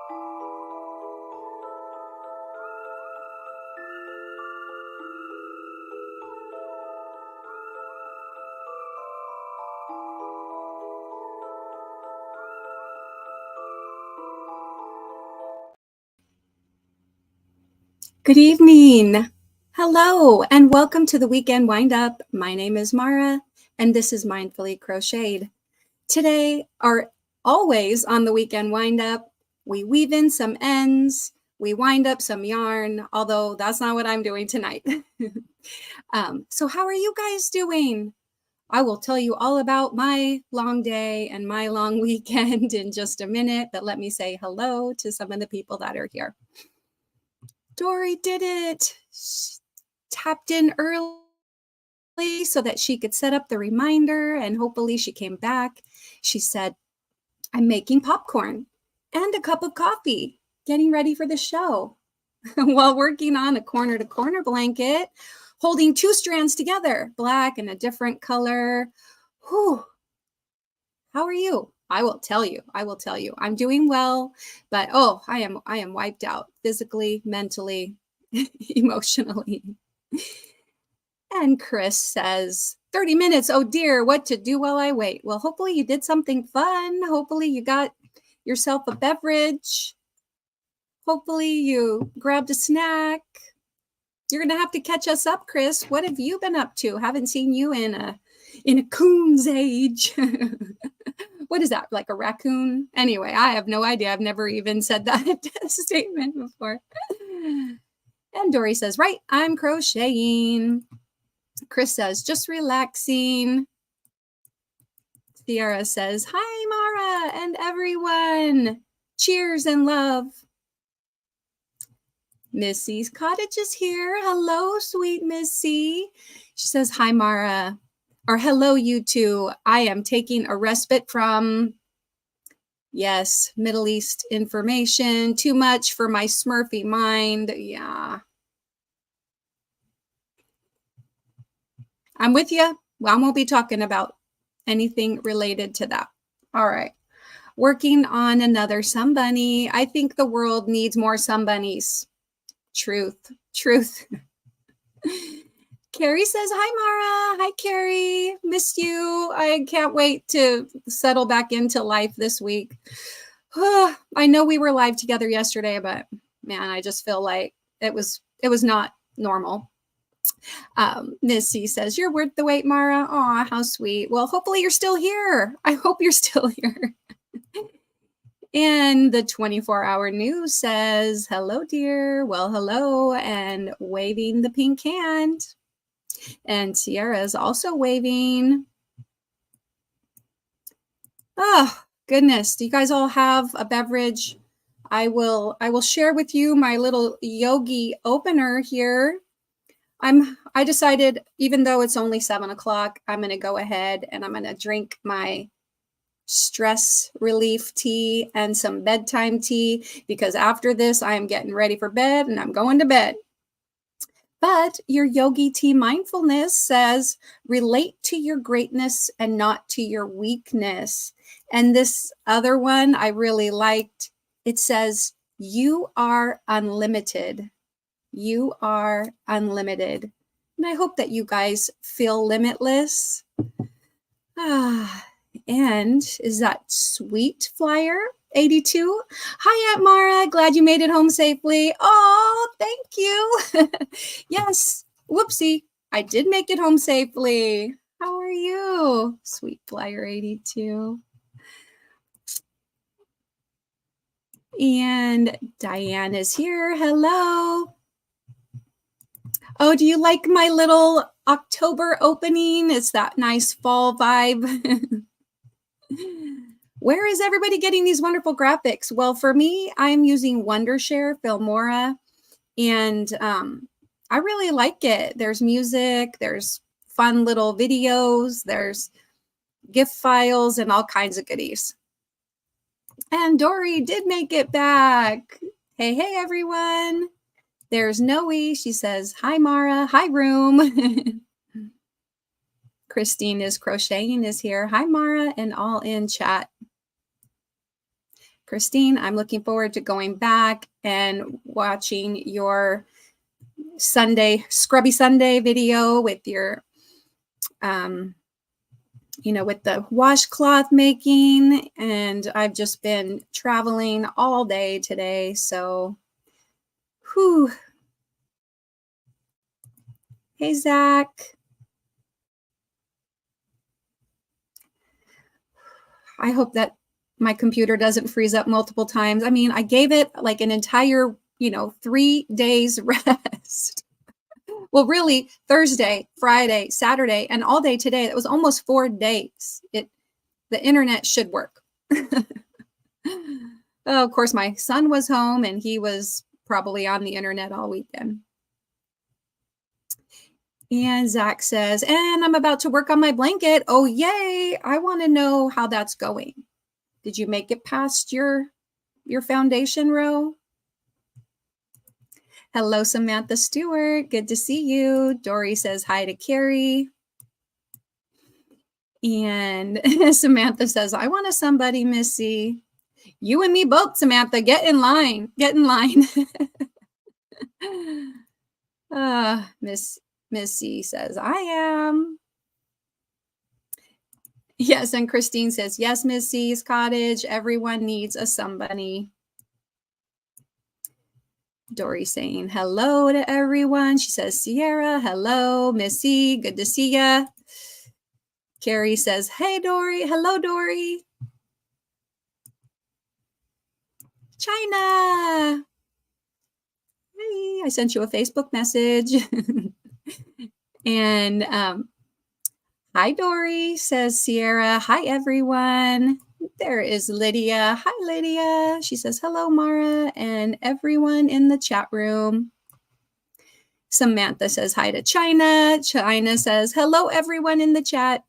Good evening. Hello, and welcome to the Weekend Wind-Up. My name is Mara, and this is Mindfully Crocheted. Today, or always on the Weekend Wind-Up, we weave in some ends, we wind up some yarn, although that's not what I'm doing tonight. So how are you guys doing? I will tell you all about my long day and my long weekend in just a minute, but let me say hello to some of the people that are here. Dory did it. She tapped in early so that she could set up the reminder, and hopefully she came back. She said, I'm making popcorn and a cup of coffee, getting ready for the show while working on a corner-to-corner blanket, holding two strands together, black and a different color. Whew. How are you? I will tell you. I'm doing well, but I am wiped out physically, mentally, emotionally. And Chris says, 30 minutes. Oh dear, what to do while I wait? Well, hopefully you did something fun. Hopefully you got yourself a beverage. Hopefully you grabbed a snack. You're going to have to catch us up, Chris. What have you been up to? Haven't seen you in a coon's age. What is that, like a raccoon? Anyway, I have no idea. I've never even said that statement before. And Dory says, right, I'm crocheting. Chris says, just relaxing. Sierra says, hi, Mara and everyone. Cheers and love. Missy's cottage is here. Hello, sweet Missy. She says, hi, Mara. Or hello, you two. I am taking a respite from, yes, Middle East information. Too much for my Smurfy mind. Yeah. I'm with you. Well, I won't be talking about anything related to that. All right. Working on another sunbunny. I think the world needs more sunbunnies. Truth. Carrie says, hi, Mara. Hi, Carrie. Missed you. I can't wait to settle back into life this week. I know we were live together yesterday, but man, I just feel like it was not normal. Missy says, you're worth the wait, Mara. Aw, how sweet. Well, hopefully you're still here. I hope you're still here. And the 24-hour news says, hello, dear. Well, hello, and waving the pink hand. And Sierra is also waving. Oh, goodness. Do you guys all have a beverage? I will share with you my little yogi opener here. I decided, even though it's only 7 o'clock, I'm going to go ahead and I'm going to drink my stress relief tea and some bedtime tea, because after this, I am getting ready for bed and I'm going to bed. But your yogi tea mindfulness says, relate to your greatness and not to your weakness. And this other one I really liked. It says, you are unlimited. You are unlimited. And I hope that you guys feel limitless. And is that Sweet Flyer 82? Hi, Aunt Mara. Glad you made it home safely. Oh, thank you. Yes. Whoopsie. I did make it home safely. How are you? Sweet Flyer 82. And Diane is here. Hello. Oh, do you like my little October opening? It's that nice fall vibe. Where is everybody getting these wonderful graphics? Well, for me, I'm using Wondershare Filmora, and I really like it. There's music, there's fun little videos, there's GIF files, and all kinds of goodies. And Dory did make it back. Hey, everyone. There's Noe. She says, hi, Mara. Hi, room. Christine is crocheting is here. Hi, Mara, and all in chat. Christine, I'm looking forward to going back and watching your Scrubby Sunday video with your, with the washcloth making. And I've just been traveling all day today. So, whew. Hey, Zach. I hope that my computer doesn't freeze up multiple times. I mean, I gave it like an entire, 3 days rest. Well, really, Thursday, Friday, Saturday, and all day today. That was almost 4 days. The internet should work. Oh, of course, my son was home and he was probably on the internet all weekend. And Zach says, and I'm about to work on my blanket. Oh, yay. I want to know how that's going. Did you make it past your foundation row? Hello, Samantha Stewart. Good to see you. Dory says hi to Carrie. And Samantha says, I want a somebody, Missy. You and me both, Samantha. Get in line. Get in line. Missy says, I am. Yes, and Christine says, yes, Missy's cottage. Everyone needs a somebody. Dory saying hello to everyone. She says, Sierra, hello. Missy, good to see ya. Carrie says, hey, Dory. Hello, Dory. China. Hey, I sent you a Facebook message. And hi, Dory, says Sierra. Hi, everyone. There is Lydia. Hi, Lydia. She says, hello, Mara, and everyone in the chat room. Samantha says hi to China. China says, hello, everyone in the chat.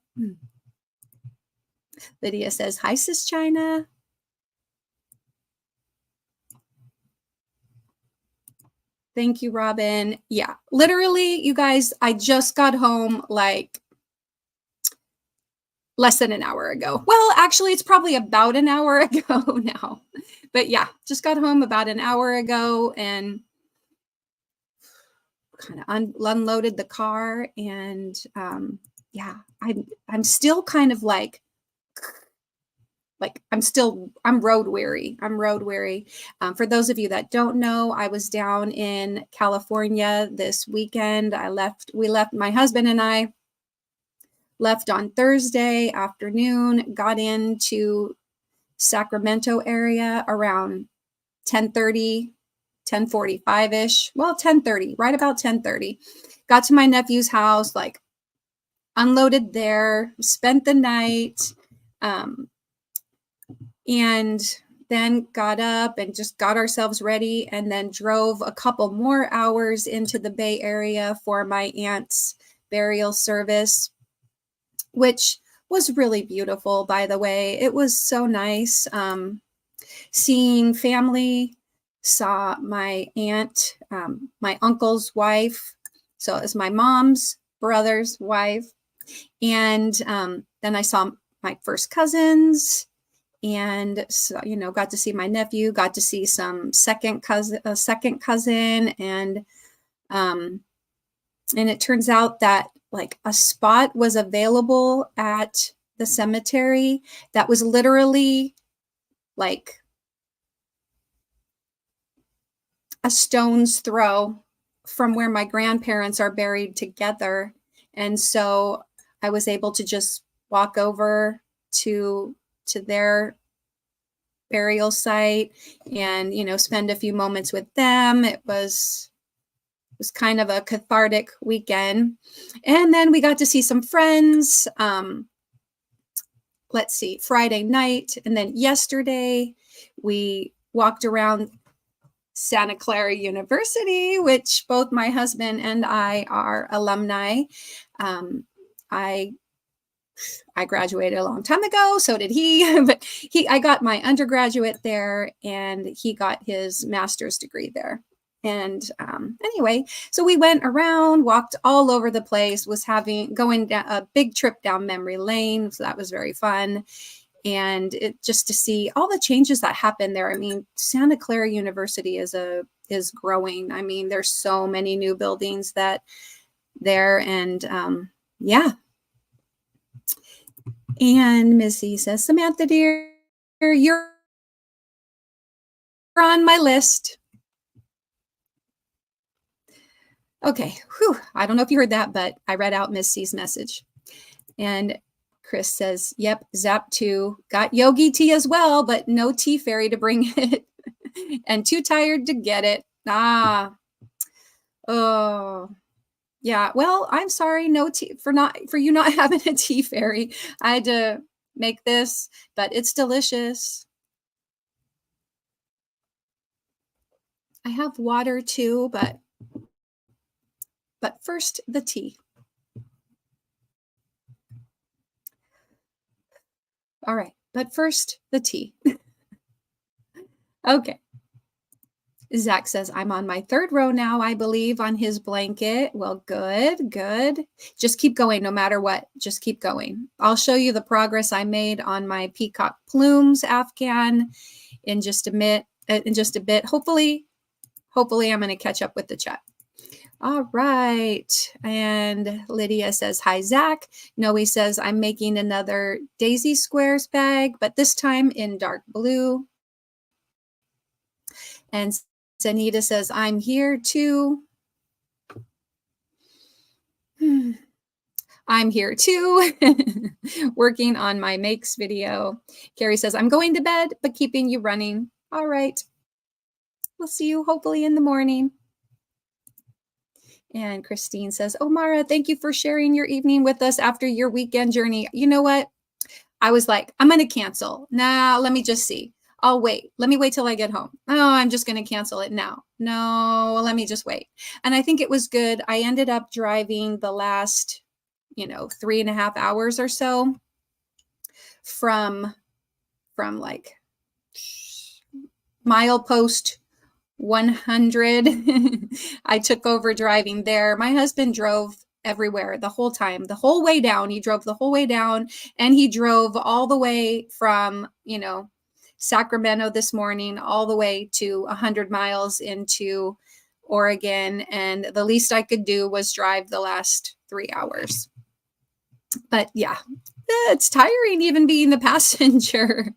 Lydia says, hi, sis China. Thank you, Robin. Yeah, literally, you guys, I just got home like less than an hour ago. Well, actually, it's probably about an hour ago now. But yeah, just got home about an hour ago and kind of unloaded the car. And yeah, I'm still kind of like I'm road weary. I'm road weary. For those of you that don't know, I was down in California this weekend. My husband and I left on Thursday afternoon, got into Sacramento area around 10:30, 10:45-ish. Well, 10:30, right about 10:30. Got to my nephew's house, like unloaded there, spent the night, and then got up and just got ourselves ready and then drove a couple more hours into the Bay Area for my aunt's burial service, which was really beautiful, by the way. It was so nice seeing family, saw my aunt, my uncle's wife. So it's my mom's brother's wife. And then I saw my first cousins and, so, got to see my nephew, got to see some second cousin. And it turns out that like a spot was available at the cemetery that was literally like a stone's throw from where my grandparents are buried together. And so I was able to just walk over to their burial site and, spend a few moments with them. It was kind of a cathartic weekend. And then we got to see some friends, Friday night. And then yesterday we walked around Santa Clara University, which both my husband and I are alumni. I graduated a long time ago, so did he, but I got my undergraduate there and he got his master's degree there. And anyway, so we went around, walked all over the place, going down a big trip down memory lane. So that was very fun. And it just to see all the changes that happen there. I mean, Santa Clara University is growing. I mean, there's so many new buildings that there, and yeah. And Missy says, Samantha dear, you're on my list. Okay, whew. I don't know if you heard that, but I read out Miss C's message. And Chris says, yep, Zap 2. Got Yogi tea as well, but no tea fairy to bring it. And too tired to get it. Oh, yeah. Well, I'm sorry, no tea for you not having a tea fairy. I had to make this, but it's delicious. I have water too, but first the tea. All right, but first the tea. Okay. Zach says, I'm on my third row now, I believe, on his blanket. Well, good, good. Just keep going no matter what. Just keep going. I'll show you the progress I made on my peacock plumes Afghan in just a bit. Hopefully I'm going to catch up with the chat. All right. And Lydia says, hi, Zach. Noe says, I'm making another Daisy Squares bag, but this time in dark blue. And Sanita says, I'm here too. I'm here too, working on my makes video. Carrie says, I'm going to bed, but keeping you running. All right. We'll see you hopefully in the morning. And Christine says, oh, Mara, thank you for sharing your evening with us after your weekend journey. You know what? I was like, I'm going to cancel. Nah, let me just see. I'll wait. Let me wait till I get home. Oh, I'm just going to cancel it now. No, let me just wait. And I think it was good. I ended up driving the last, 3.5 hours or so from like milepost 100. I took over driving there. My husband drove everywhere the whole time, the whole way down. He drove the whole way down, and he drove all the way from, Sacramento this morning all the way to 100 miles into Oregon. And the least I could do was drive the last 3 hours. But yeah, it's tiring even being the passenger.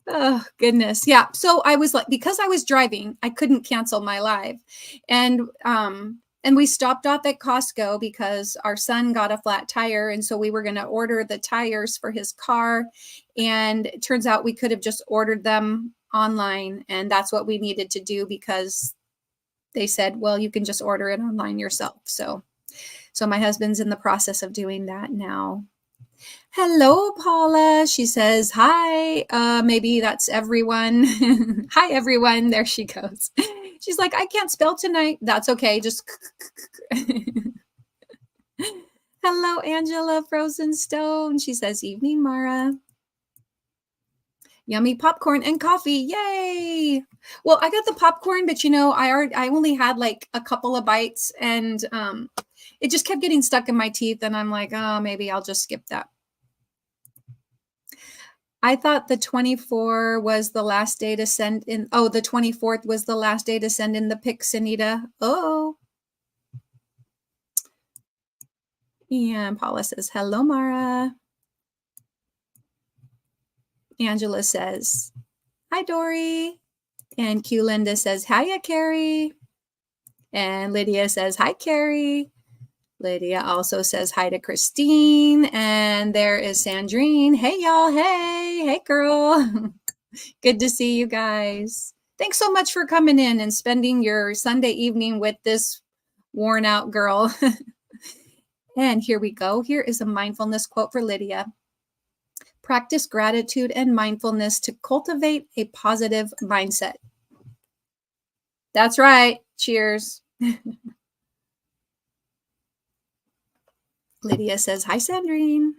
Oh, goodness. Yeah. So I was like, because I was driving, I couldn't cancel my live. And we stopped off at Costco because our son got a flat tire. And so we were going to order the tires for his car. And it turns out we could have just ordered them online. And that's what we needed to do because they said, well, you can just order it online yourself. So my husband's in the process of doing that now. Hello, Paula. She says, hi. Maybe that's everyone. Hi, everyone. There she goes. She's like, I can't spell tonight. That's okay. Just hello, Angela Frozen Stone. She says, evening, Mara. Yummy popcorn and coffee. Yay. Well, I got the popcorn, but I only had like a couple of bites, and it just kept getting stuck in my teeth. And I'm like, oh, maybe I'll just skip that. I thought the 24th was the last day to send in. Oh, the 24th was the last day to send in the pics, Anita. Oh. And Paula says, hello, Mara. Angela says, hi, Dory. And Q Linda says, hiya, Carrie. And Lydia says, hi, Carrie. Lydia also says hi to Christine. And there is Sandrine. Hey, y'all. Hey, girl. Good to see you guys. Thanks so much for coming in and spending your Sunday evening with this worn out girl. And here we go. Here is a mindfulness quote for Lydia. Practice gratitude and mindfulness to cultivate a positive mindset. That's right. Cheers. Lydia says, hi, Sandrine.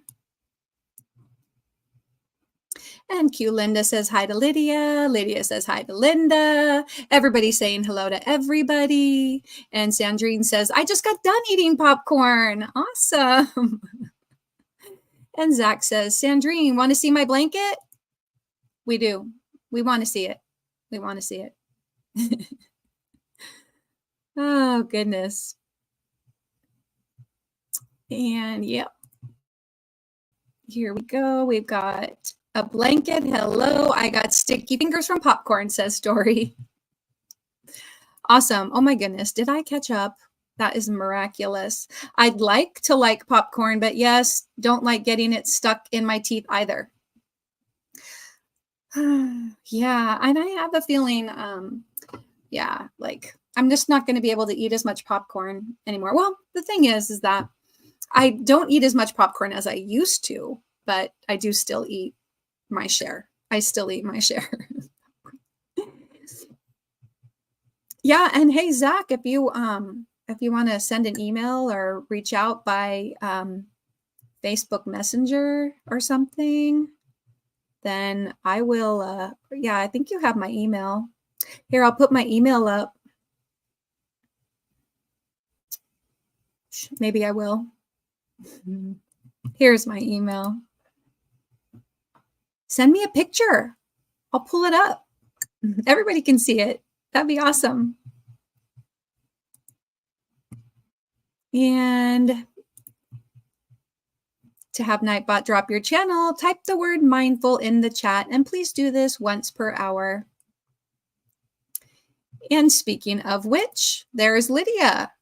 And Q Linda says hi to Lydia. Lydia says hi to Linda. Everybody's saying hello to everybody. And Sandrine says, I just got done eating popcorn. Awesome. And Zach says, Sandrine, want to see my blanket? We do. We want to see it. We want to see it. Oh, goodness. And yep. Here we go. We've got a blanket. Hello. I got sticky fingers from popcorn, says Dory. Awesome. Oh my goodness. Did I catch up? That is miraculous. I'd like to like popcorn, but yes, don't like getting it stuck in my teeth either. Yeah. And I have a feeling, yeah, like I'm just not going to be able to eat as much popcorn anymore. Well, the thing is that I don't eat as much popcorn as I used to, but I do still eat my share. I still eat my share. Yeah, and hey Zach, if you want to send an email or reach out by Facebook Messenger or something, then I will yeah, I think you have my email. Here, I'll put my email up. Maybe I will. Here's my email. Send me a picture. I'll pull it up. Everybody can see it. That'd be awesome. And to have Nightbot drop your channel, type the word mindful in the chat, and please do this once per hour. And speaking of which, there's Lydia.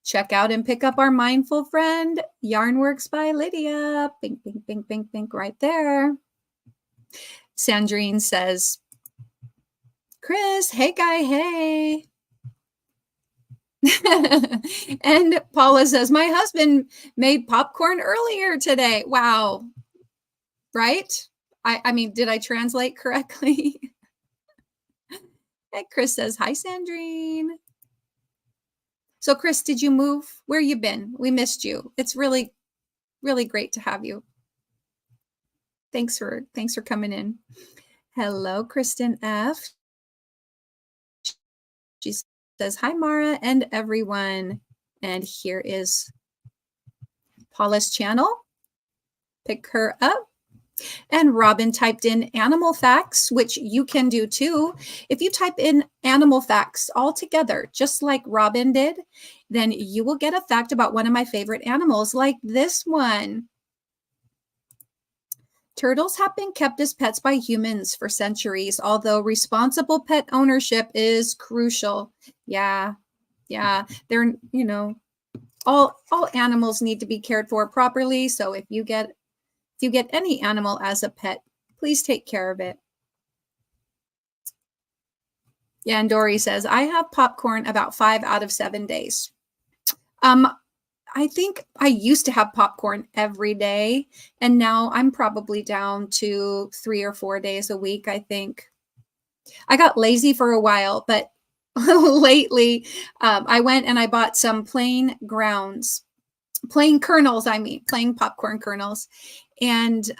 Check out and pick up our mindful friend, Yarnworks by Lydia. Pink, pink, pink, pink, pink, right there. Sandrine says, Chris, hey guy, hey. And Paula says, my husband made popcorn earlier today. Wow. Right? I mean, did I translate correctly? And Chris says, hi, Sandrine. So Chris, did you move? Where you been? We missed you. It's really, really great to have you. Thanks for coming in. Hello, Kristen F. She says, hi, Mara and everyone. And here is Paula's channel. Pick her up. And Robin typed in animal facts, which you can do too. If you type in animal facts all together, just like Robin did, then you will get a fact about one of my favorite animals, like this one. Turtles have been kept as pets by humans for centuries, although responsible pet ownership is crucial. Yeah, they're, you know, all animals need to be cared for properly. So if you get any animal as a pet, please take care of it. Yeah, and Dory says, I have popcorn about 5 out of 7 days. I think I used to have popcorn every day, and now I'm probably down to 3 or 4 days a week, I think. I got lazy for a while, but lately I went and I bought some plain kernels, plain popcorn kernels. And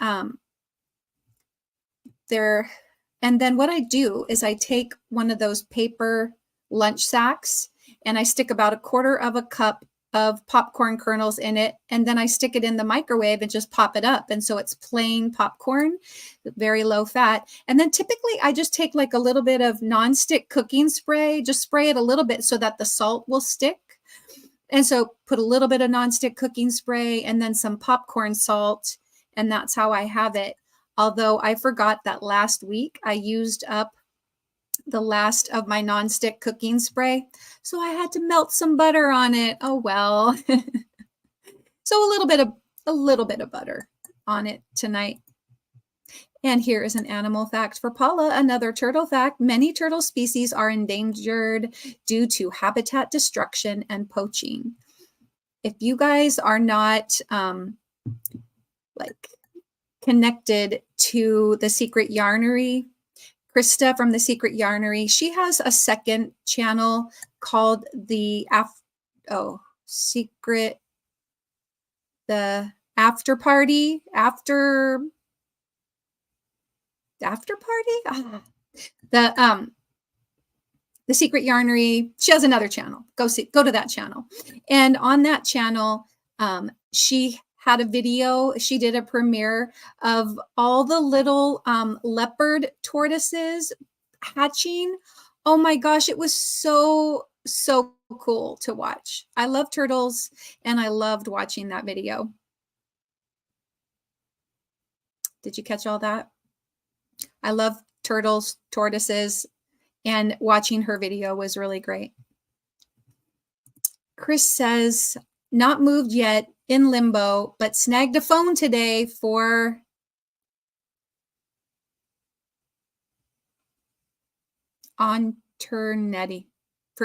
and then what I do is I take one of those paper lunch sacks and I stick about 1/4 cup of popcorn kernels in it, and then I stick it in the microwave and just pop it up. And so it's plain popcorn, very low fat. And then typically I just take like a little bit of nonstick cooking spray, just spray it a little bit so that the salt will stick. And so put a little bit of nonstick cooking spray and then some popcorn salt, and that's how I have it. Although I forgot that last week I used up the last of my nonstick cooking spray, so I had to melt some butter on it. Oh well. So a little bit of butter on it tonight. And here is an animal fact for Paula, another turtle fact. Many turtle species are endangered due to habitat destruction and poaching. If you guys are not like connected to the Secret Yarnery, Krista from the Secret Yarnery, she has a second channel called the After Party. The Secret Yarnery. She has another channel. Go to that channel. And on that channel, she had a video. She did a premiere of all the little leopard tortoises hatching. Oh my gosh, it was so, so cool to watch. I love turtles and I loved watching that video. Did you catch all that? I love turtles, tortoises, and watching her video was really great. Chris says, not moved yet, in limbo, but snagged a phone today for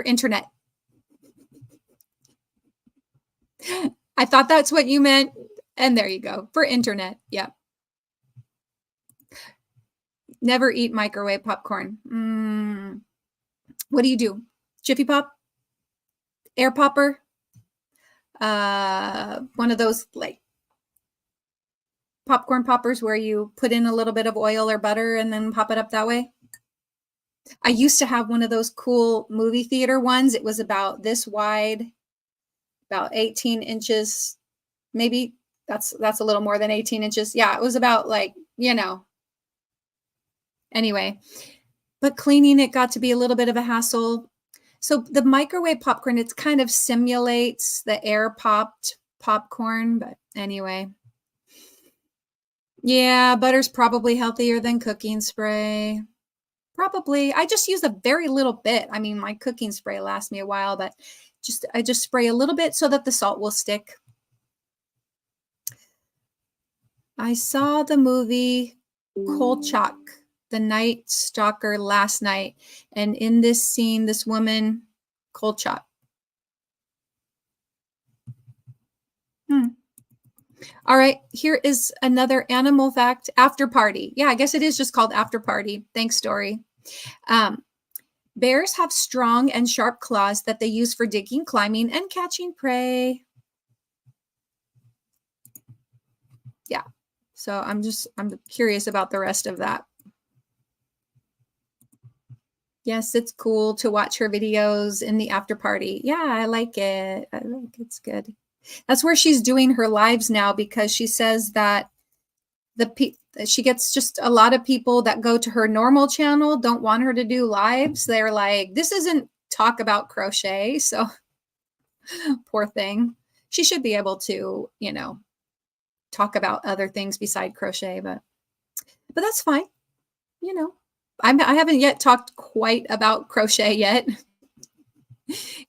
internet. I thought that's what you meant. And there you go, for internet. Yeah. Never eat microwave popcorn. What do you do? Jiffy Pop? Air popper? One of those like popcorn poppers where you put in a little bit of oil or butter and then pop it up that way. I used to have one of those cool movie theater ones. It was about this wide, about 18 inches, maybe that's a little more than 18 inches. Yeah, it was about like, you know, anyway, but cleaning it got to be a little bit of a hassle. So the microwave popcorn, it kind of simulates the air popped popcorn, but anyway. Yeah, butter's probably healthier than cooking spray. Probably. I just use a very little bit. I mean, my cooking spray lasts me a while, but I just spray a little bit so that the salt will stick. I saw the movie Kolchak, The Night Stalker, last night. And in this scene, this woman, Kolchak. All right, here is another animal fact, after party. Yeah, I guess it is just called after party. Thanks, Dory. Bears have strong and sharp claws that they use for digging, climbing, and catching prey. Yeah, so I'm curious about the rest of that. Yes, it's cool to watch her videos in the after party. Yeah, I like it. It's good. That's where she's doing her lives now, because she says that she gets just a lot of people that go to her normal channel don't want her to do lives. They're like, this isn't talk about crochet. So poor thing. She should be able to, you know, talk about other things beside crochet, but that's fine. You know, I haven't yet talked quite about crochet yet.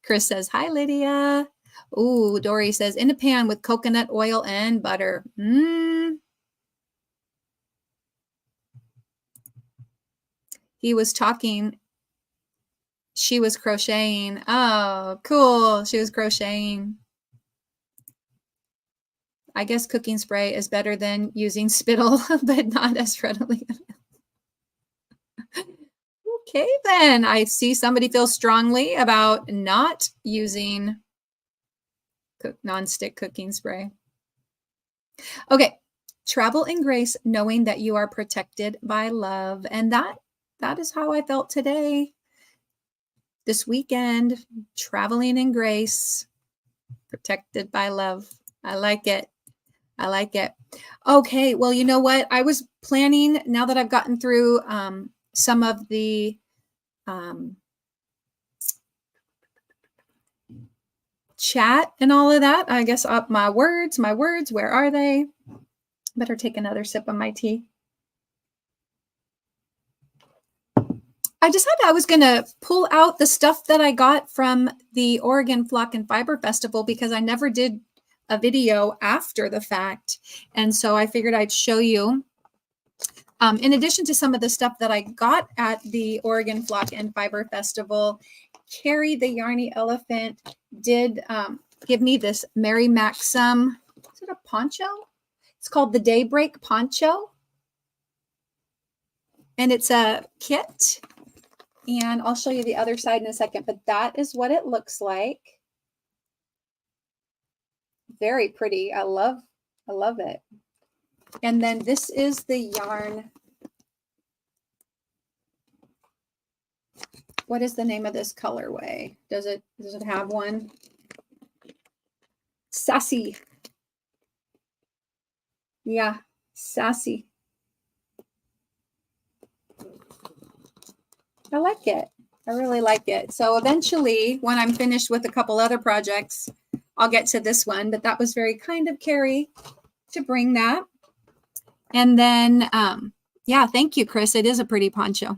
Chris says, hi, Lydia. Ooh, Dory says, in a pan with coconut oil and butter. He was talking. She was crocheting. Oh, cool. She was crocheting. I guess cooking spray is better than using spittle, but not as readily. Okay, then. I see somebody feels strongly about not using non-stick cooking spray. Okay, travel in grace, knowing that you are protected by love. And that is how I felt today. This weekend, traveling in grace, protected by love. I like it. I like it. Okay, well, you know what? I was planning, now that I've gotten through some of the chat and all of that, I guess my words, where are they? Better take another sip of my tea. I decided I was going to pull out the stuff that I got from the Oregon Flock and Fiber Festival, because I never did a video after the fact. And so I figured I'd show you. In addition to some of the stuff that I got at the Oregon Flock and Fiber Festival, Carrie the Yarny Elephant did give me this Mary Maxim. Is it a poncho? It's called the Daybreak Poncho. And it's a kit. And I'll show you the other side in a second, but that is what it looks like. Very pretty. I love it. And then this is the yarn. What is the name of this colorway? Does it have one? Sassy. Yeah, sassy. I like it. I really like it. So eventually, when I'm finished with a couple other projects, I'll get to this one. But that was very kind of Carrie to bring that. And then, yeah, thank you, Chris. It is a pretty poncho.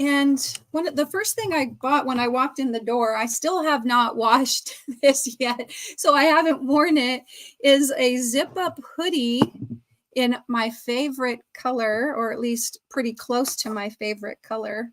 And the first thing I bought when I walked in the door, I still have not washed this yet, so I haven't worn it, is a zip-up hoodie in my favorite color, or at least pretty close to my favorite color,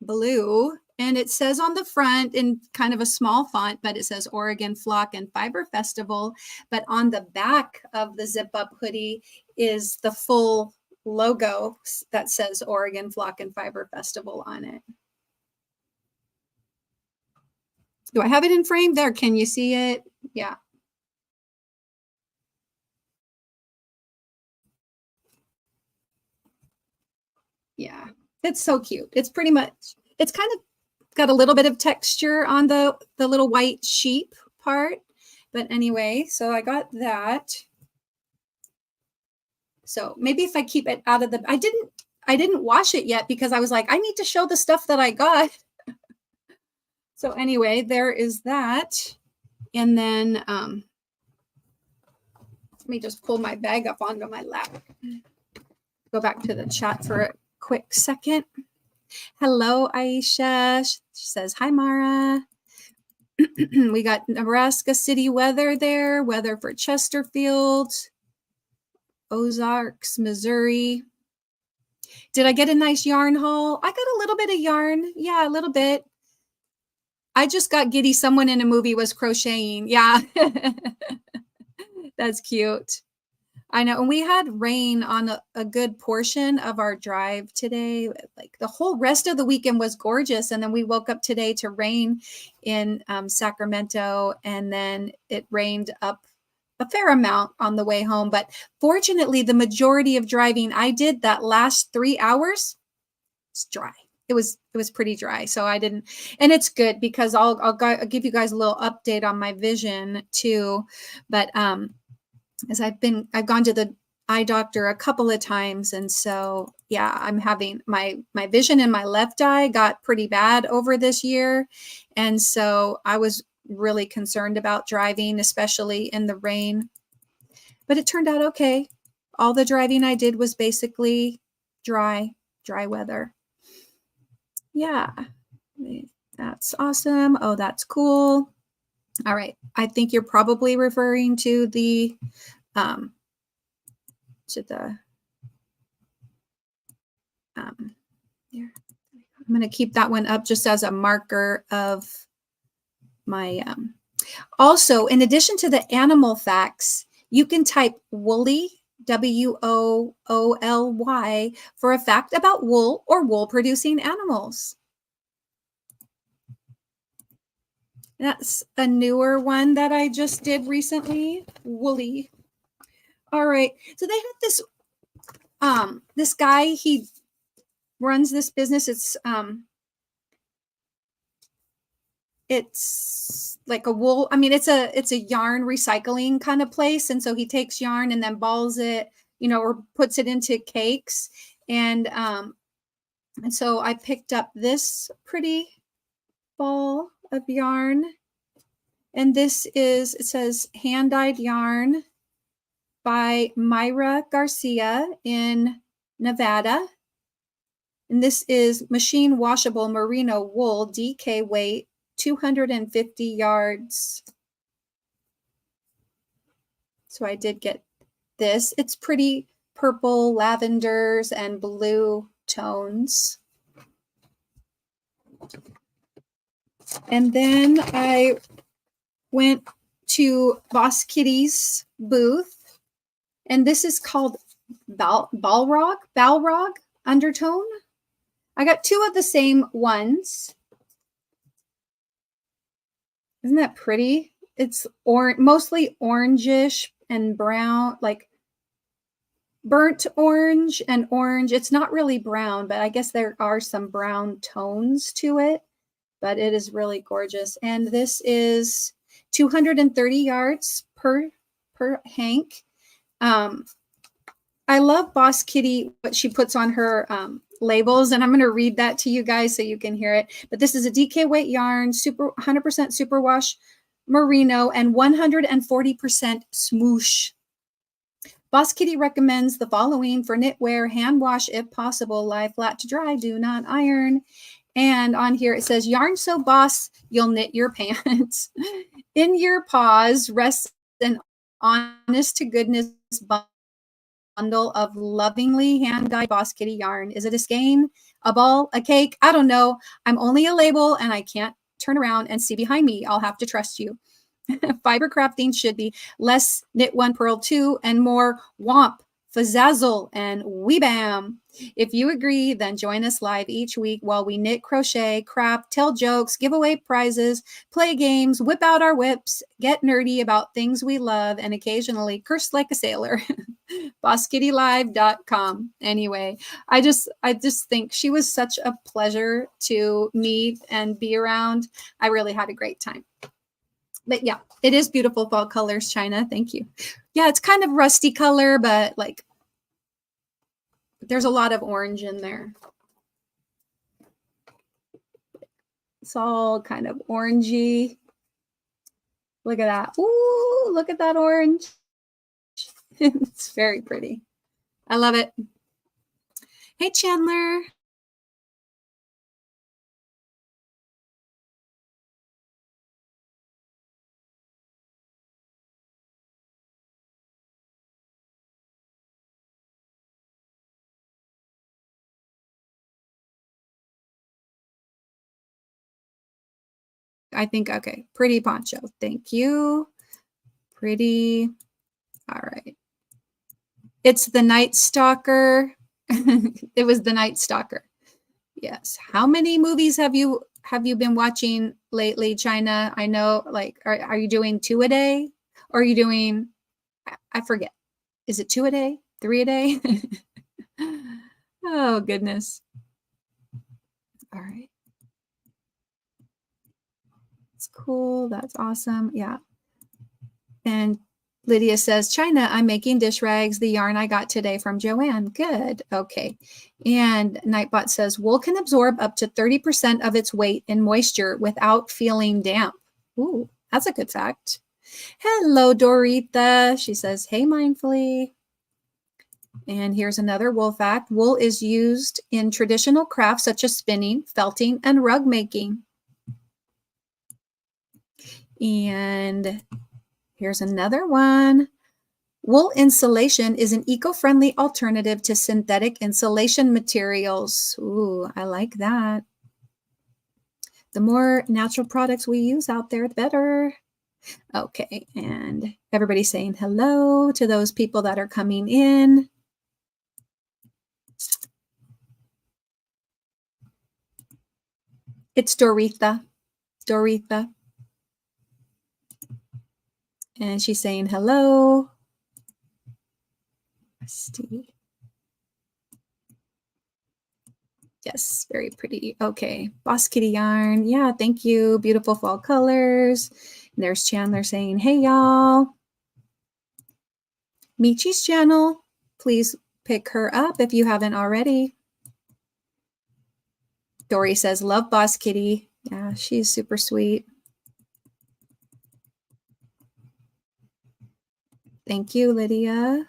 blue. And it says on the front in kind of a small font, but it says Oregon Flock and Fiber Festival. But on the back of the zip-up hoodie is the full logo that says Oregon Flock and Fiber Festival on it. Do I have it in frame there? Can you see it? Yeah. Yeah. It's so cute. It's pretty much, it's kind of got a little bit of texture on the little white sheep part. But anyway, so I got that. So maybe if I keep it out of the, I didn't wash it yet because I was like, I need to show the stuff that I got. So anyway, there is that. And then let me just pull my bag up onto my lap. Go back to the chat for a quick second. Hello, Aisha. She says, hi, Mara. We got Nebraska City weather there, weather for Chesterfield, Ozarks, Missouri. Did I get a nice yarn haul? I got a little bit of yarn. Yeah, a little bit. I just got giddy. Someone in a movie was crocheting. Yeah. That's cute. I know. And we had rain on a good portion of our drive today. Like the whole rest of the weekend was gorgeous. And then we woke up today to rain in Sacramento. And then it rained up a fair amount on the way home. But fortunately, the majority of driving I did that last 3 hours, it's dry. It was pretty dry. So I didn't, and it's good because I'll give you guys a little update on my vision too. But as I've gone to the eye doctor a couple of times. And so, yeah, I'm having my vision in my left eye got pretty bad over this year. And so I was really concerned about driving, especially in the rain, but it turned out okay. All the driving I did was basically dry weather. Yeah, that's awesome. Oh, that's cool. All right. I think you're probably referring to the here. I'm going to keep that one up just as a marker of my also, in addition to the animal facts, you can type woolly, WOOLY, for a fact about wool or wool producing animals. That's a newer one that I just did recently, woolly. All right. So they have this guy, he runs this business. It's like a wool, I mean, it's a yarn recycling kind of place. And so he takes yarn and then balls it, or puts it into cakes. And so I picked up this pretty ball of yarn. And it says hand-dyed yarn by Myra Garcia in Nevada. And this is machine washable merino wool, DK weight, 250 yards. So I did get this. It's pretty purple, lavenders, and blue tones. And then I went to Boss Kitty's booth, and this is called Balrog undertone. I got two of the same ones. Isn't that pretty? It's mostly orangish and brown, like burnt orange and orange. It's not really brown, but I guess there are some brown tones to it, but it is really gorgeous. And this is 230 yards per hank. I love Boss Kitty, what she puts on her labels, and I'm going to read that to you guys so you can hear it. But this is a DK weight yarn, 100% superwash merino, and 140% smoosh. Boss Kitty recommends the following for knitwear: hand wash if possible, lie flat to dry, do not iron. And on here it says, yarn so boss, you'll knit your pants. In your paws rests an honest to goodness bundle of lovingly hand-dyed Boss Kitty yarn. Is it a skein, a ball, a cake? I don't know. I'm only a label and I can't turn around and see behind me. I'll have to trust you. Fiber crafting should be less knit one, purl two, and more womp, fazzazzle, and wee bam. If you agree, then join us live each week while we knit, crochet, craft, tell jokes, give away prizes, play games, whip out our whips, get nerdy about things we love, and occasionally curse like a sailor. BossKittyLive.com. Anyway, I just think she was such a pleasure to meet and be around. I really had a great time. But yeah, it is beautiful fall colors, China. Thank you. Yeah, it's kind of rusty color, but like there's a lot of orange in there. It's all kind of orangey. Look at that. Ooh, look at that orange. It's very pretty. I love it. Hey, Chandler. I think, okay, pretty poncho. Thank you. Pretty. All right. It's the Night Stalker. It was the Night Stalker. Yes. How many movies have you been watching lately, China? I know, like, are you doing 2 a day? Or are you doing, I forget. Is it 2 a day? 3 a day? Oh, goodness. All right. That's cool. That's awesome. Yeah. And Lydia says, China, I'm making dish rags, the yarn I got today from Joanne. Good. Okay. And Nightbot says, wool can absorb up to 30% of its weight in moisture without feeling damp. Ooh, that's a good fact. Hello, Dorita. She says, hey, mindfully. And here's another wool fact. Wool is used in traditional crafts such as spinning, felting, and rug making. And here's another one. Wool insulation is an eco-friendly alternative to synthetic insulation materials. Ooh, I like that. The more natural products we use out there, the better. Okay, and everybody's saying hello to those people that are coming in. It's Doretha. Doretha. And she's saying hello. Yes, very pretty. Okay, Boss Kitty yarn. Yeah, thank you. Beautiful fall colors. And there's Chandler saying, hey, y'all. Michi's channel. Please pick her up if you haven't already. Dory says, love Boss Kitty. Yeah, she's super sweet. Thank you, Lydia.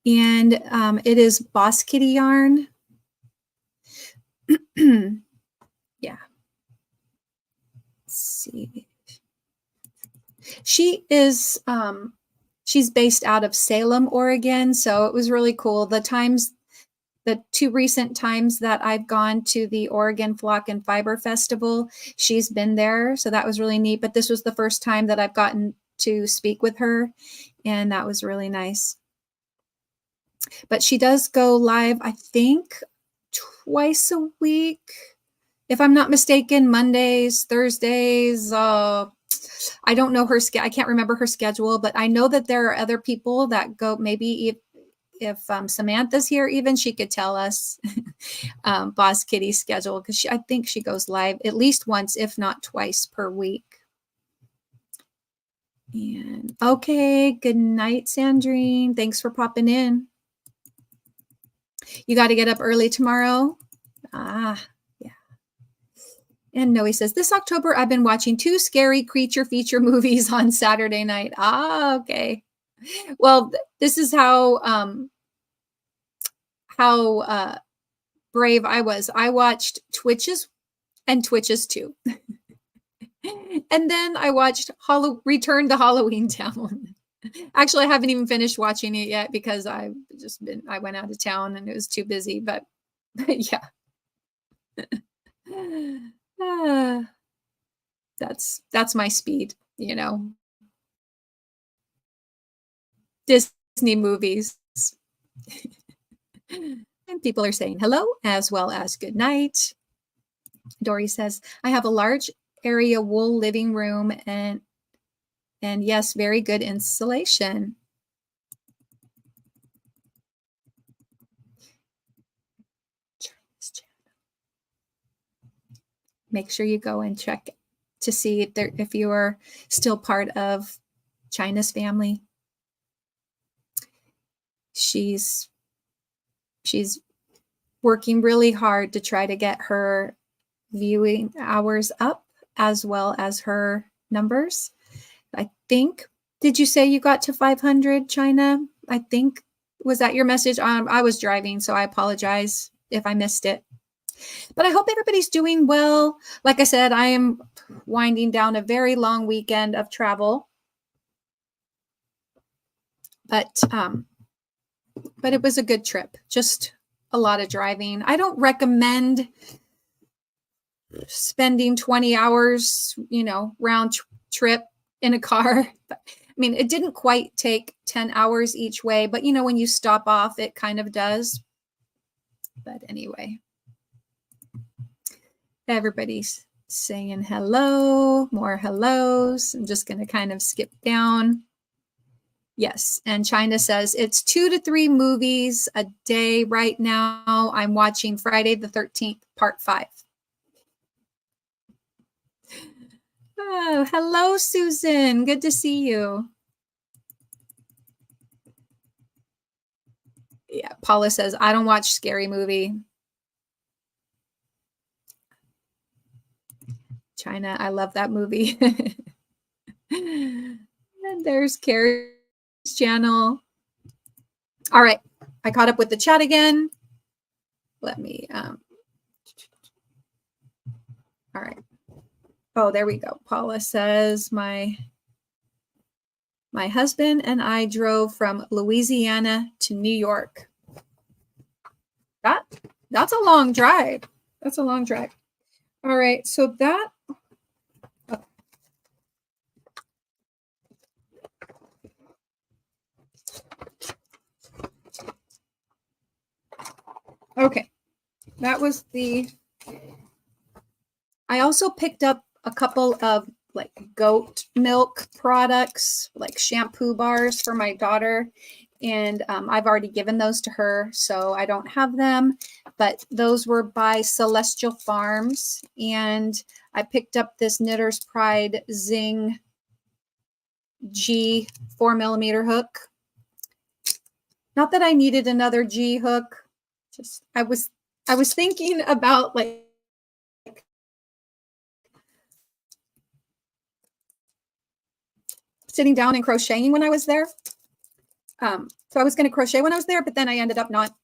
And it is Boss Kitty yarn. Yeah. Let's see. She is, she's based out of Salem, Oregon. So it was really cool. The 2 recent times that I've gone to the Oregon Flock and Fiber Festival, she's been there. So that was really neat. But this was the first time that I've gotten to speak with her. And that was really nice. But she does go live, I think, twice a week. If I'm not mistaken, Mondays, Thursdays. I don't know her schedule. I can't remember her schedule, but I know that there are other people that go. Maybe if Samantha's here, even she could tell us Boss Kitty's schedule, because I think she goes live at least once, if not twice per week. And okay, good night, Sandrine. Thanks for popping in. You got to get up early tomorrow? Ah, yeah. And Noe says, this October, I've been watching 2 scary creature feature movies on Saturday night. Ah, okay. Well, this is how brave I was. I watched Twitches and Twitches 2. And then I watched Return to Halloween Town. Actually, I haven't even finished watching it yet because I went out of town and it was too busy, but yeah. That's my speed, you know. Disney movies. And people are saying hello as well as good night. Dory says, I have a large area wool living room and yes, very good insulation. Make sure you go and check to see if you are still part of China's family. She's working really hard to try to get her viewing hours up as well as her numbers. I think, did you say you got to 500, China? I think, was that your message? I was driving, so I apologize if I missed it. But I hope everybody's doing well. Like I said, I am winding down a very long weekend of travel. But it was a good trip. Just a lot of driving. I don't recommend spending 20 hours, round trip in a car. But, I mean, it didn't quite take 10 hours each way, but when you stop off, it kind of does. But anyway, everybody's saying hello, more hellos. I'm just going to kind of skip down. Yes. And China says it's 2 to 3 movies a day right now. I'm watching Friday the 13th, part 5. Oh, hello, Susan. Good to see you. Yeah, Paula says, I don't watch scary movie. China, I love that movie. And there's Carrie's channel. All right, I caught up with the chat again. Let me, all right. Oh, there we go. Paula says, my husband and I drove from Louisiana to New York. That's a long drive. That's a long drive. All right, so that. Okay, that was I also picked up a couple of like goat milk products, like shampoo bars for my daughter. And I've already given those to her, so I don't have them. But those were by Celestial Farms. And I picked up this Knitter's Pride Zing G 4mm hook. Not that I needed another G hook. Just I was thinking about like sitting down and crocheting when I was there. So I was going to crochet when I was there, but then I ended up not.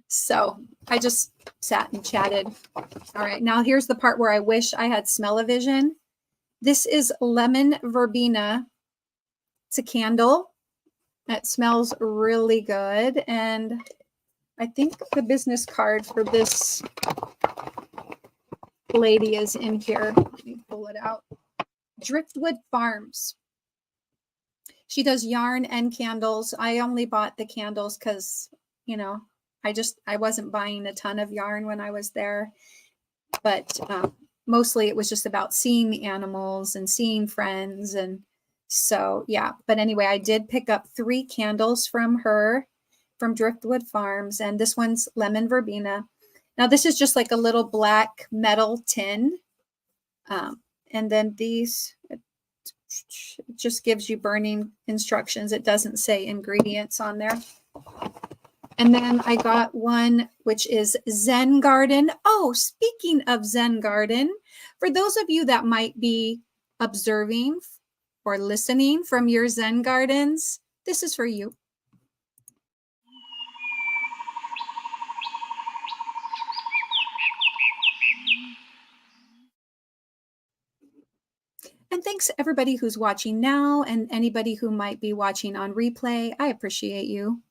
So I just sat and chatted. All right, now here's the part where I wish I had smell-o-vision. This is lemon verbena. It's a candle. It smells really good. And I think the business card for this lady is in here. Let me pull it out. Driftwood Farms. She does yarn and candles. I only bought the candles because, I wasn't buying a ton of yarn when I was there. But mostly it was just about seeing the animals and seeing friends. And so, yeah. But anyway, I did pick up 3 candles from her, from Driftwood Farms. And this one's lemon verbena. Now, this is just like a little black metal tin. And then these, it just gives you burning instructions. It doesn't say ingredients on there. And then I got one which is Zen Garden. Oh, speaking of Zen Garden, for those of you that might be observing or listening from your Zen gardens, this is for you. And thanks to everybody who's watching now and anybody who might be watching on replay. I appreciate you.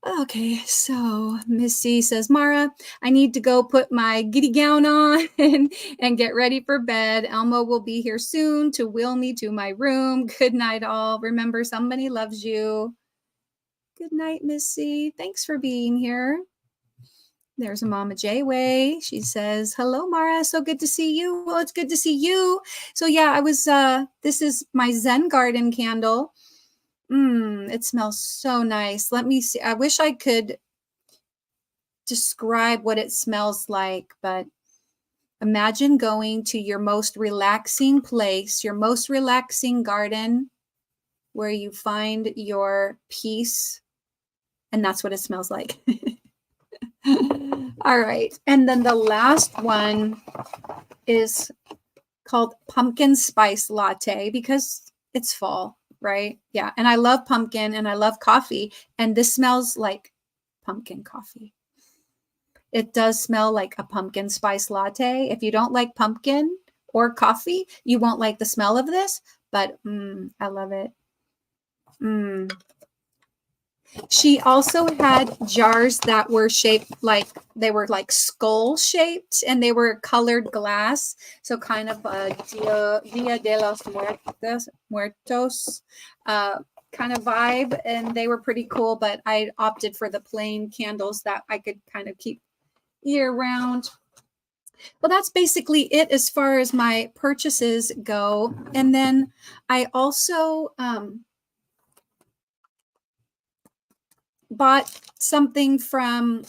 Okay, so Missy says, Mara, I need to go put my giddy gown on and get ready for bed. Elmo will be here soon to wheel me to my room. Good night, all. Remember, somebody loves you. Good night, Missy. Thanks for being here. There's a Mama J-Way. She says, hello, Mara. So good to see you. Well, it's good to see you. So yeah, I was, this is my Zen Garden candle. It smells so nice. Let me see. I wish I could describe what it smells like, but imagine going to your most relaxing place, your most relaxing garden where you find your peace. And that's what it smells like. All right. And then the last one is called Pumpkin Spice Latte because it's fall, right? Yeah. And I love pumpkin and I love coffee. And this smells like pumpkin coffee. It does smell like a pumpkin spice latte. If you don't like pumpkin or coffee, you won't like the smell of this, but I love it. She also had jars that were shaped like, they were like skull shaped and they were colored glass. So kind of a Dia de los Muertos kind of vibe. And they were pretty cool, but I opted for the plain candles that I could kind of keep year round. Well, that's basically it as far as my purchases go. And then I also bought something from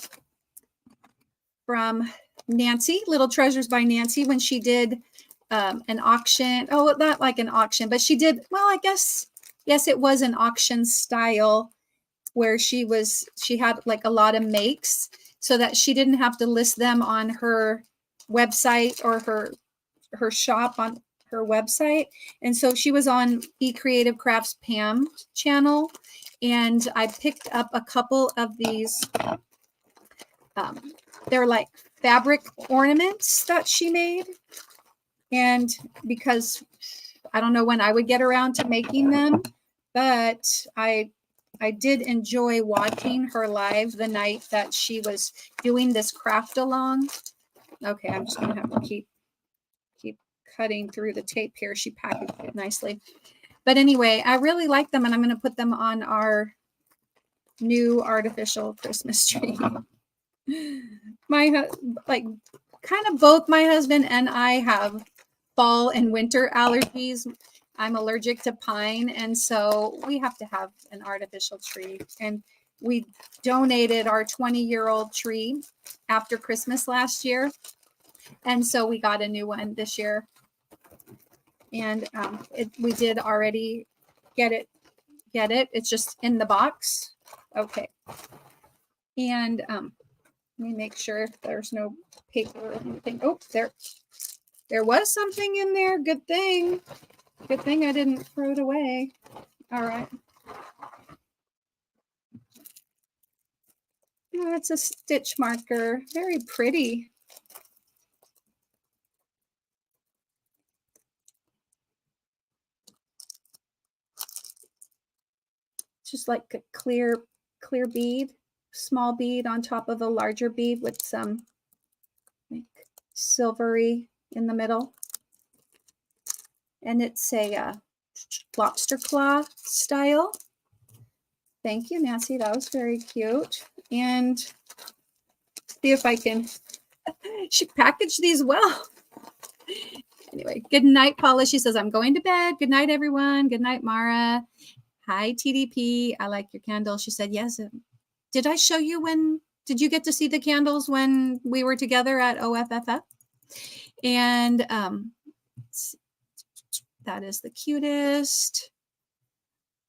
Nancy, Little Treasures by Nancy, when she did an auction. Oh, not like an auction, but she did, well, I guess, yes, it was an auction style where she had like a lot of makes so that she didn't have to list them on her website or her shop on her website. And so she was on eCreative Crafts Pam channel. And I picked up a couple of these. They're like fabric ornaments that she made. And because I don't know when I would get around to making them, but I did enjoy watching her live the night that she was doing this craft along. Okay, I'm just going to have to keep cutting through the tape here. She packaged it nicely. But anyway, I really like them, and I'm going to put them on our new artificial Christmas tree. Kind of both my husband and I have fall and winter allergies. I'm allergic to pine, and so we have to have an artificial tree. And we donated our 20-year-old tree after Christmas last year, and so we got a new one this year. And we did already get it. It's just in the box. Okay. And let me make sure there's no paper or anything. Oh, there was something in there. Good thing I didn't throw it away. All right. Oh, it's a stitch marker. Very pretty. Just like a clear bead, small bead on top of a larger bead with some like silvery in the middle. And it's a lobster claw style. Thank you, Nancy. That was very cute. And see if I can, she packaged these well. Anyway, good night, Paula. She says, I'm going to bed. Good night, everyone. Good night, Mara. Hi, TDP. I like your candle. She said, yes. Did I show you did you get to see the candles when we were together at OFFF? And that is the cutest.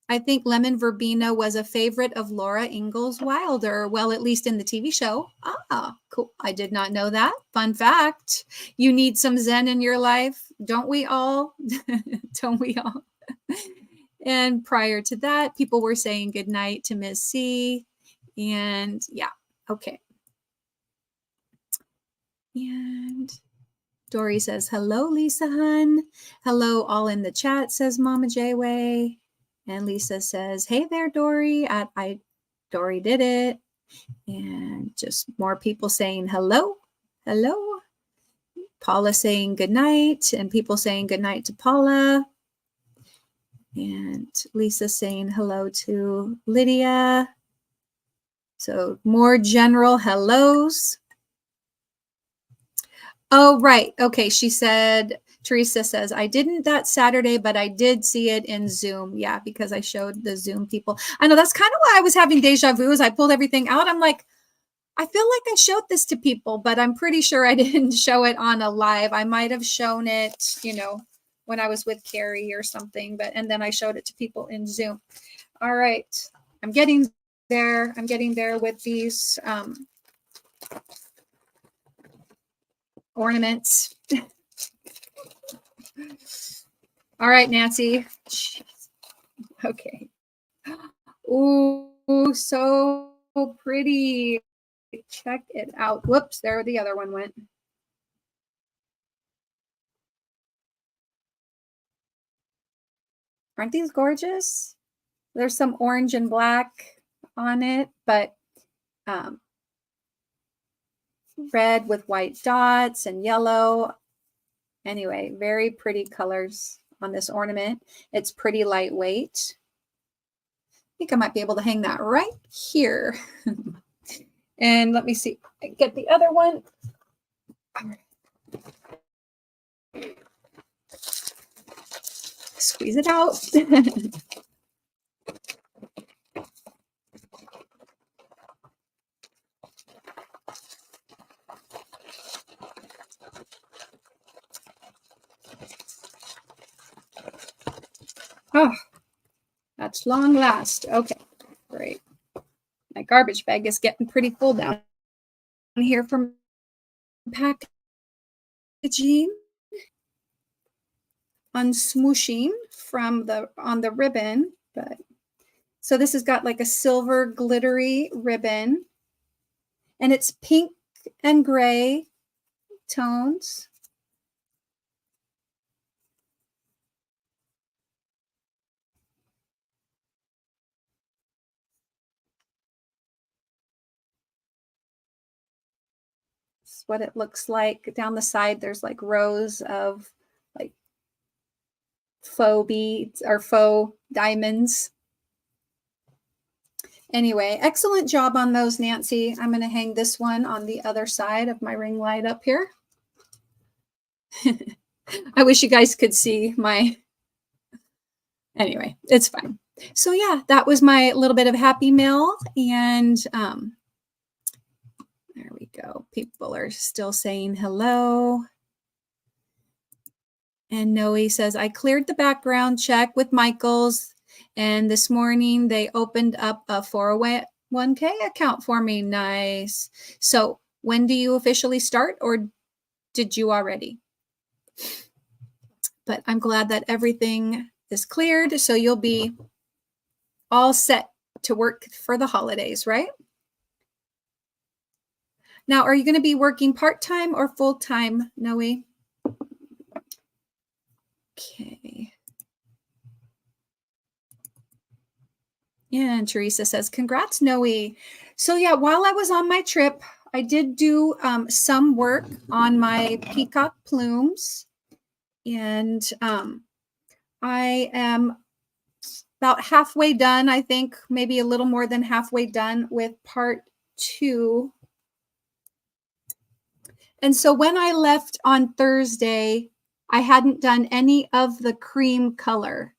I think Lemon Verbena was a favorite of Laura Ingalls Wilder. Well, at least in the TV show. Ah, cool. I did not know that. Fun fact. You need some Zen in your life. Don't we all? Don't we all? And prior to that, people were saying goodnight to Miss C. And yeah, okay. And Dory says, hello, Lisa Hun. Hello, all in the chat, says Mama J-Way. And Lisa says, hey there, Dory. Dory did it. And just more people saying hello, hello. Paula saying goodnight, and people saying goodnight to Paula. And Lisa saying hello to Lydia. So more general hellos. Oh, right. Okay. She said, Teresa says, I didn't that Saturday, but I did see it in Zoom. Yeah, because I showed the Zoom people. I know that's kind of why I was having deja vu as I pulled everything out. I'm like, I feel like I showed this to people, but I'm pretty sure I didn't show it on a live. I might have shown it, when I was with Carrie or something, and then I showed it to people in Zoom. All right. I'm getting there. I'm getting there with these ornaments. All right, Nancy. Okay. Ooh, so pretty. Check it out. Whoops, there the other one went. Aren't these gorgeous? There's some orange and black on it, but red with white dots and yellow. Anyway, very pretty colors on this ornament. It's pretty lightweight. I think I might be able to hang that right here. And let me see, get the other one. Squeeze it out. Oh, that's long last. Okay, great. My garbage bag is getting pretty full down here from packaging. Unsmooshing from on the ribbon, but so this has got like a silver glittery ribbon, and it's pink and gray tones. It's what it looks like. Down the side, there's like rows of like faux beads or faux diamonds. Anyway, excellent job on those, Nancy. I'm going to hang this one on the other side of my ring light up here. I wish you guys could see my... Anyway, it's fine. So yeah, that was my little bit of happy mail. And there we go. People are still saying hello. And Noe says, I cleared the background check with Michael's. And this morning they opened up a 401k account for me. Nice. So when do you officially start, or did you already? But I'm glad that everything is cleared. So you'll be all set to work for the holidays, right? Now, are you going to be working part-time or full-time, Noe? Okay. Yeah, and Teresa says, congrats, Noe. So yeah, while I was on my trip, I did do some work on my peacock plumes. And I am about halfway done, I think, maybe a little more than halfway done with part 2. And so when I left on Thursday, I hadn't done any of the cream color.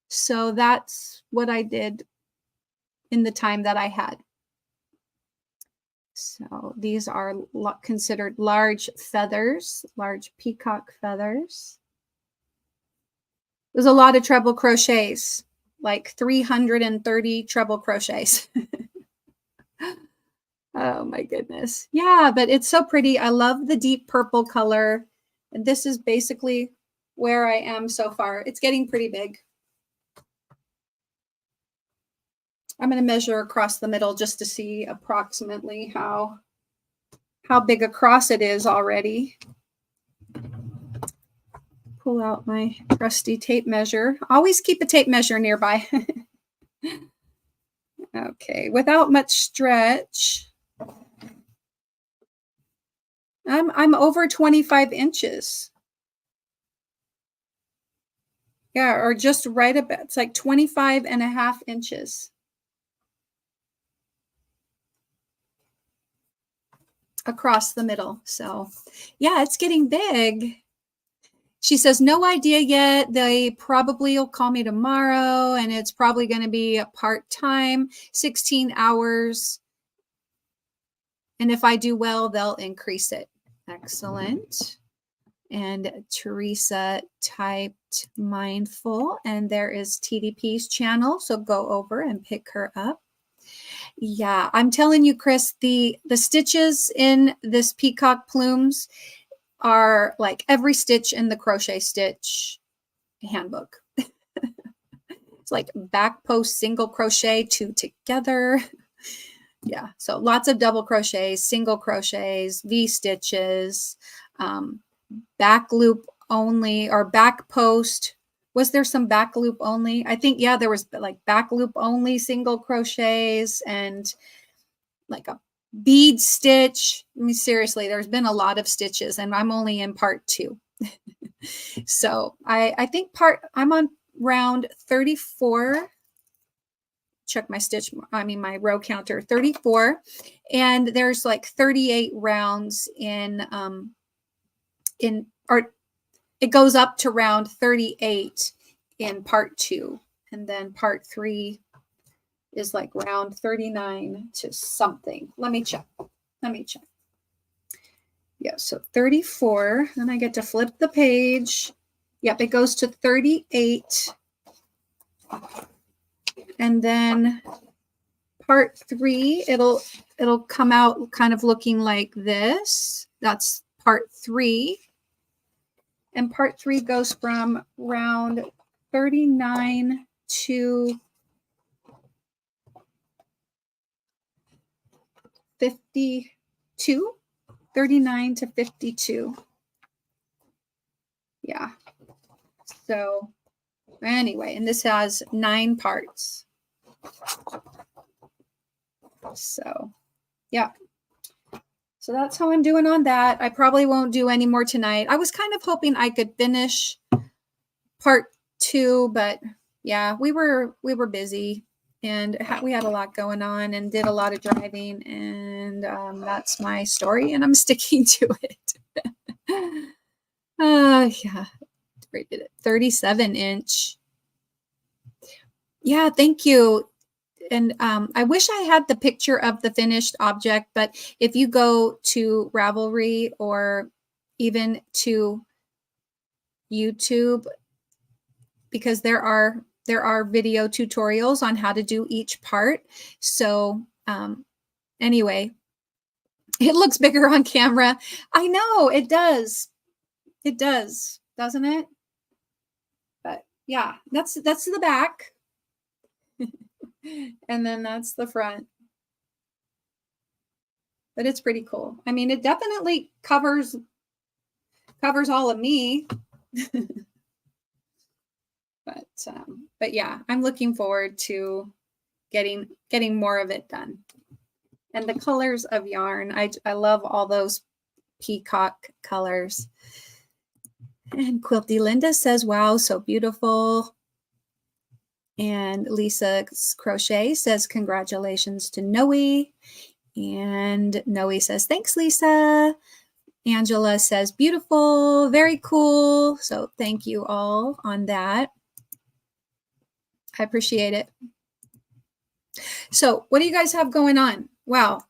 So that's what I did in the time that I had. So these are considered large feathers, large peacock feathers. There's a lot of treble crochets, like 330 treble crochets. Oh my goodness. Yeah, but it's so pretty. I love the deep purple color. And this is basically where I am so far. It's getting pretty big. I'm going to measure across the middle just to see approximately how big across it is already. Pull out my trusty tape measure. Always keep a tape measure nearby. Okay, without much stretch, I'm over 25 inches. Yeah, or just right about, it's like 25 and a half inches across the middle. So yeah, it's getting big. She says, no idea yet. They probably will call me tomorrow, and it's probably going to be a part-time, 16 hours. And if I do well, they'll increase it. Excellent. And Teresa typed mindful, and there is TDP's channel. So go over and pick her up. Yeah, I'm telling you, Chris, the stitches in this peacock plumes are like every stitch in the crochet stitch handbook. It's like back post single crochet, 2 together. Yeah, so lots of double crochets, single crochets, V stitches, back loop only, or back post. Was there some back loop only? I think, yeah, there was like back loop only single crochets and like a bead stitch. I mean, seriously, there's been a lot of stitches, and I'm only in part 2. So I think I'm on round 34. Check my row counter, 34. And there's like 38 rounds or it goes up to round 38 in part 2. And then part 3 is like round 39 to something. Let me check. Yeah, so 34. Then I get to flip the page. Yep, it goes to 38. And then part 3, it'll come out kind of looking like this. That's part 3. And part 3 goes from round 39 to 52. 39 to 52. Yeah. So anyway, and this has 9 parts. So yeah. So that's how I'm doing on that. I probably won't do any more tonight. I was kind of hoping I could finish part 2, but yeah, we were busy, and we had a lot going on and did a lot of driving, and that's my story, and I'm sticking to it. Yeah, rated it 37-inch. Yeah, thank you. And I wish I had the picture of the finished object, but if you go to Ravelry or even to YouTube, because there are video tutorials on how to do each part. So anyway, it looks bigger on camera. I know it does. It does, doesn't it? But yeah, that's the back. And then that's the front. But it's pretty cool. I mean, it definitely covers all of me. But yeah, I'm looking forward to getting more of it done. And the colors of yarn, I love all those peacock colors. And Quilty Linda says, wow, so beautiful. And Lisa's Crochet says, congratulations to Noe. And Noe says, thanks, Lisa. Angela says, beautiful, very cool. So thank you all on that. I appreciate it. So what do you guys have going on? Wow.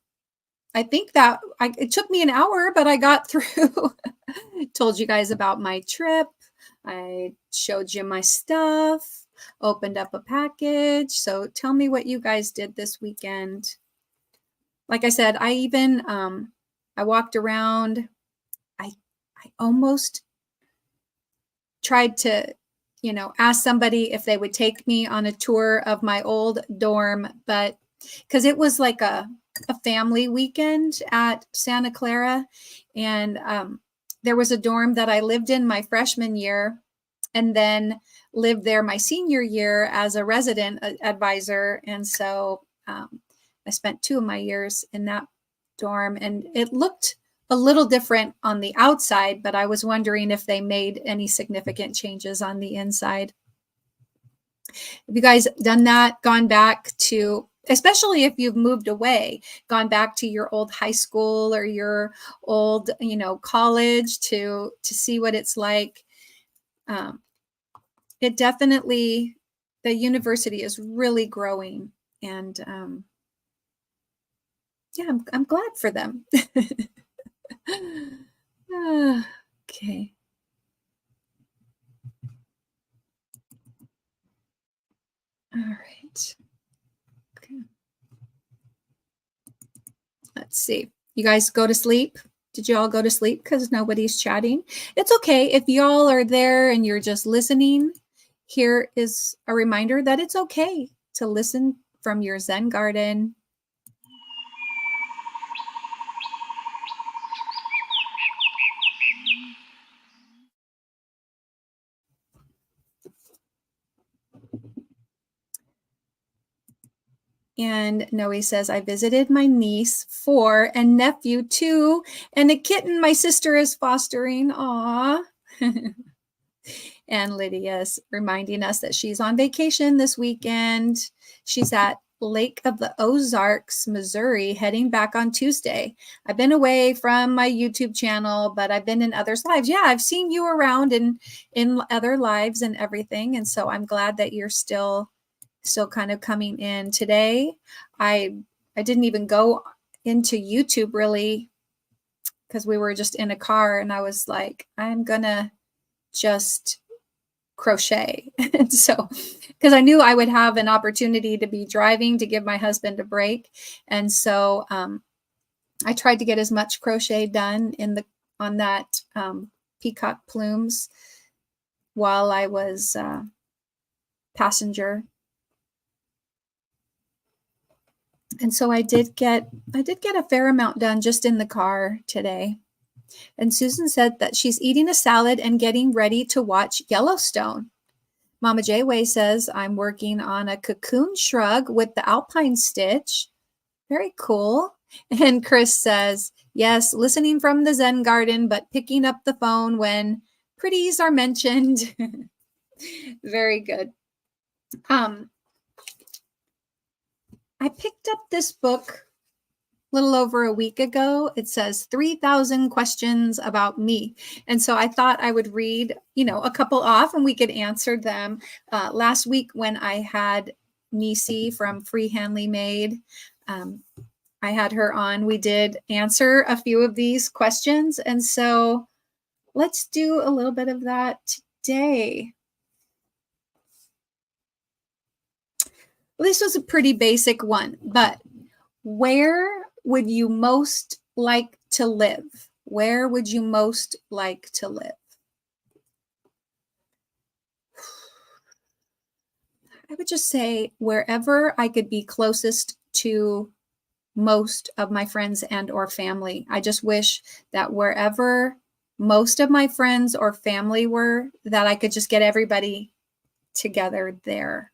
I think that it took me an hour, but I got through. Told you guys about my trip. I showed you my stuff, opened up a package. So tell me what you guys did this weekend. Like I said, I even I walked around. I almost tried to, ask somebody if they would take me on a tour of my old dorm, but because it was like a family weekend at Santa Clara, and there was a dorm that I lived in my freshman year, and then lived there my senior year as a resident advisor, and so I spent 2 of my years in that dorm, and it looked a little different on the outside, but I was wondering if they made any significant changes on the inside. Have you guys done that? Gone back to, especially if you've moved away, gone back to your old high school or your old, college to see what it's like? It definitely, the university is really growing, and yeah, I'm glad for them. Okay. All right. Okay. Let's see. You guys go to sleep? Did you all go to sleep because nobody's chatting? It's okay if y'all are there and you're just listening. Here is a reminder that it's okay to listen from your Zen garden. And Noe says, I visited my niece 4 and nephew 2 and a kitten my sister is fostering. Aw. And Lydia's reminding us that she's on vacation this weekend. She's at Lake of the Ozarks, Missouri, heading back on Tuesday. I've been away from my YouTube channel, but I've been in others' lives. Yeah, I've seen you around in other lives and everything. And so I'm glad that you're still kind of coming in today. I didn't even go into YouTube really because we were just in a car, and I was like, I'm gonna just crochet. And so, because I knew I would have an opportunity to be driving to give my husband a break, and so I tried to get as much crochet done on that peacock plumes while I was passenger. And so I did get a fair amount done just in the car today. And Susan said that she's eating a salad and getting ready to watch Yellowstone. Mama Jayway says, I'm working on a cocoon shrug with the alpine stitch. Very cool. And Chris says, yes, listening from the Zen garden, but picking up the phone when pretties are mentioned. Very good. I picked up this book a little over a week ago. It says 3,000 questions about me. And so I thought I would read, a couple off and we could answer them. Last week when I had Nisi from Freehandly Made, I had her on. We did answer a few of these questions. And so let's do a little bit of that today. Well, this was a pretty basic one, but where would you most like to live? Where would you most like to live? I would just say wherever I could be closest to most of my friends and or family. I just wish that wherever most of my friends or family were, that I could just get everybody together there.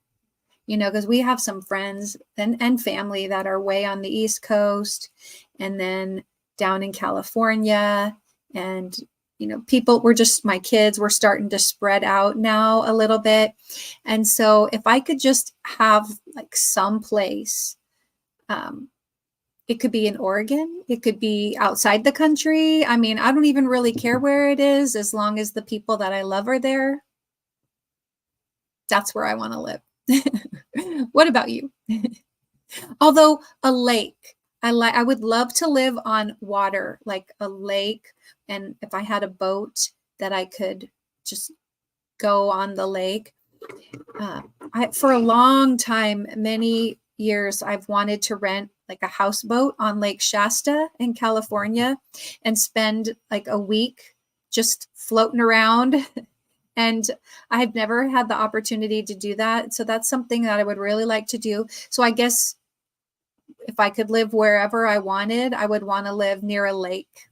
Because we have some friends and family that are way on the East Coast and then down in California. And, people were just, my kids were starting to spread out now a little bit. And so if I could just have like some place, it could be in Oregon, it could be outside the country. I mean, I don't even really care where it is as long as the people that I love are there. That's where I want to live. What about you? Although a lake, I would love to live on water, like a lake. And if I had a boat that I could just go on the lake. For a long time, many years, I've wanted to rent like a houseboat on Lake Shasta in California and spend like a week just floating around. And I've never had the opportunity to do that. So that's something that I would really like to do. So I guess if I could live wherever I wanted, I would want to live near a lake.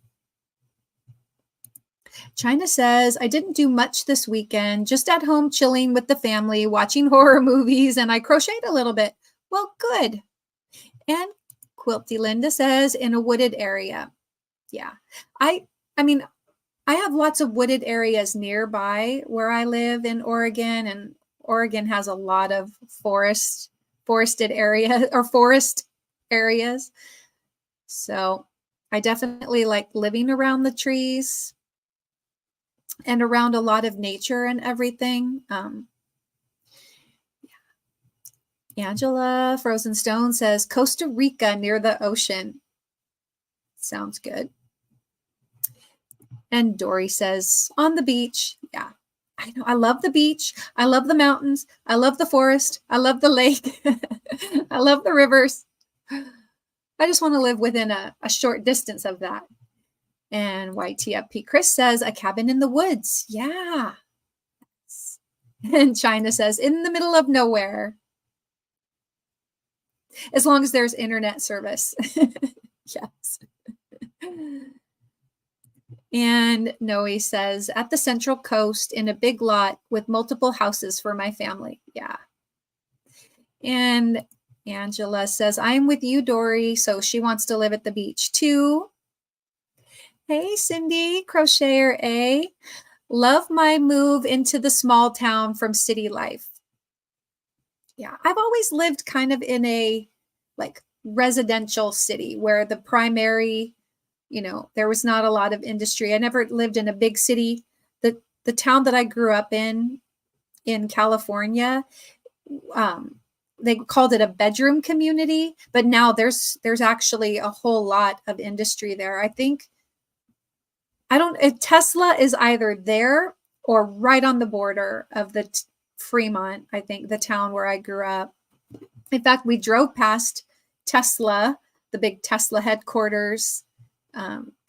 China says, I didn't do much this weekend, just at home chilling with the family, watching horror movies, and I crocheted a little bit. Well, good. And Quilty Linda says, in a wooded area. Yeah. I mean, I have lots of wooded areas nearby where I live in Oregon, and Oregon has a lot of forested area or forest areas. So I definitely like living around the trees and around a lot of nature and everything. Angela Frozen Stone says Costa Rica near the ocean. Sounds good. And Dory says on the beach. Yeah, I know. I love the beach. I love the mountains. I love the forest. I love the lake. I love the rivers. I just want to live within a short distance of that. And YTFP Chris says a cabin in the woods. Yeah. And China says in the middle of nowhere. As long as there's internet service. Yes. And Noe says at the Central Coast in a big lot with multiple houses for my family. Yeah. And Angela says, I'm with you, Dory. So she wants to live at the beach too. Hey, Cindy, Crocheter A. Love my move into the small town from city life. Yeah, I've always lived kind of in a like residential city where the primary, there was not a lot of industry. I never lived in a big city. The town that I grew up in California, they called it a bedroom community, but now there's actually a whole lot of industry there. I think Tesla is either there or right on the border of the Fremont, I think, the town where I grew up. In fact, we drove past Tesla, the big Tesla headquarters,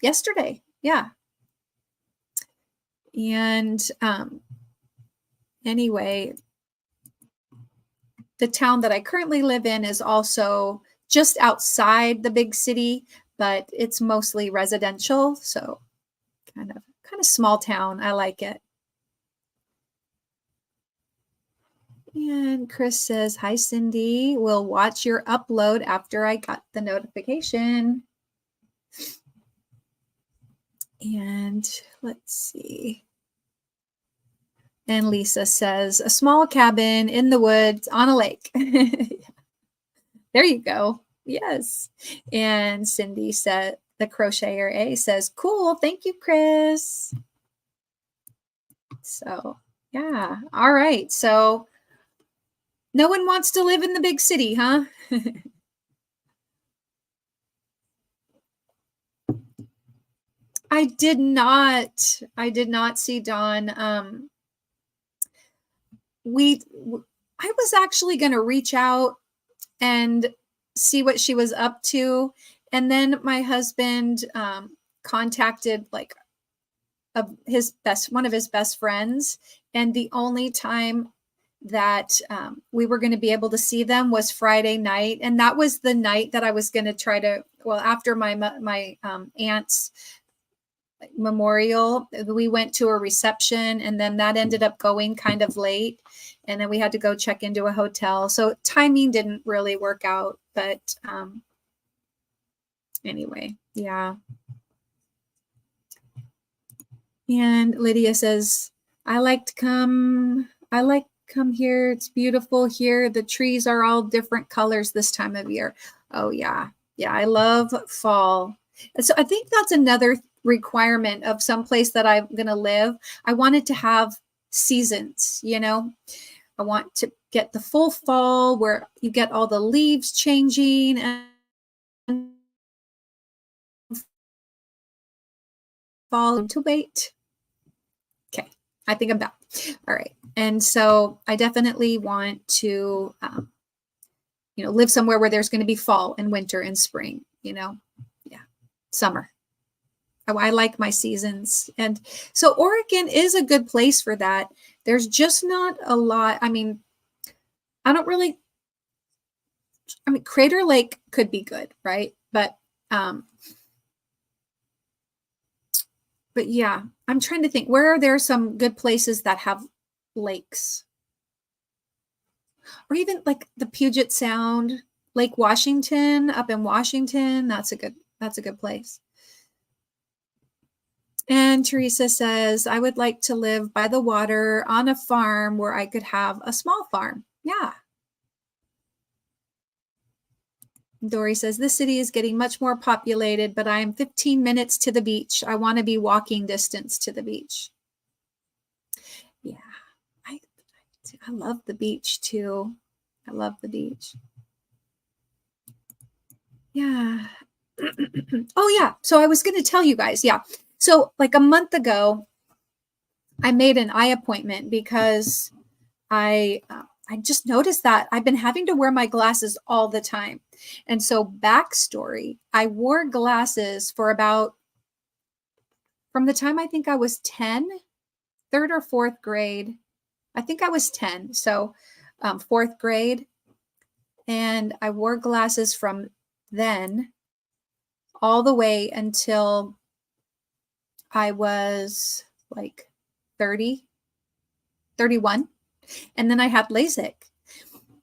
yesterday. Yeah. And anyway, the town that I currently live in is also just outside the big city, but it's mostly residential. So kind of small town. I like it. And Chris says, hi, Cindy. We'll watch your upload after I got the notification. And let's see. And Lisa says, a small cabin in the woods on a lake. There you go. Yes. And Cindy said, the Crocheter A says, cool. Thank you, Chris. So, yeah. All right. So, no one wants to live in the big city, huh? I did not see Dawn. I was actually going to reach out and see what she was up to. And then my husband contacted like one of his best friends. And the only time that we were going to be able to see them was Friday night. And that was the night that I was going to try to, after my aunt's memorial, we went to a reception, and then that ended up going kind of late. And then we had to go check into a hotel. So timing didn't really work out. But anyway, yeah. And Lydia says, I like to come here. It's beautiful here. The trees are all different colors this time of year. Oh, yeah. Yeah, I love fall. And so I think that's another requirement of some place that I'm going to live. I wanted to have seasons, I want to get the full fall where you get all the leaves changing and fall to wait. Okay, I think I'm back. All right. And so I definitely want to, live somewhere where there's going to be fall and winter and spring, yeah, summer. I like my seasons. And so Oregon is a good place for that. There's just not a lot. I mean, Crater Lake could be good, right? But yeah, I'm trying to think, where are there some good places that have lakes? Or even like the Puget Sound, Lake Washington up in Washington. That's a good place. And Teresa says, I would like to live by the water on a farm where I could have a small farm. Yeah. Dory says, this city is getting much more populated, but I am 15 minutes to the beach. I want to be walking distance to the beach. Yeah, I love the beach too. I love the beach. Yeah. Oh, yeah. So I was going to tell you guys. Yeah. So like a month ago, I made an eye appointment because I just noticed that I've been having to wear my glasses all the time. And so backstory, I wore glasses for from the time I think I was 10, third or fourth grade. I think I was 10. So fourth grade. And I wore glasses from then all the way until I was like 30, 31. And then I had LASIK.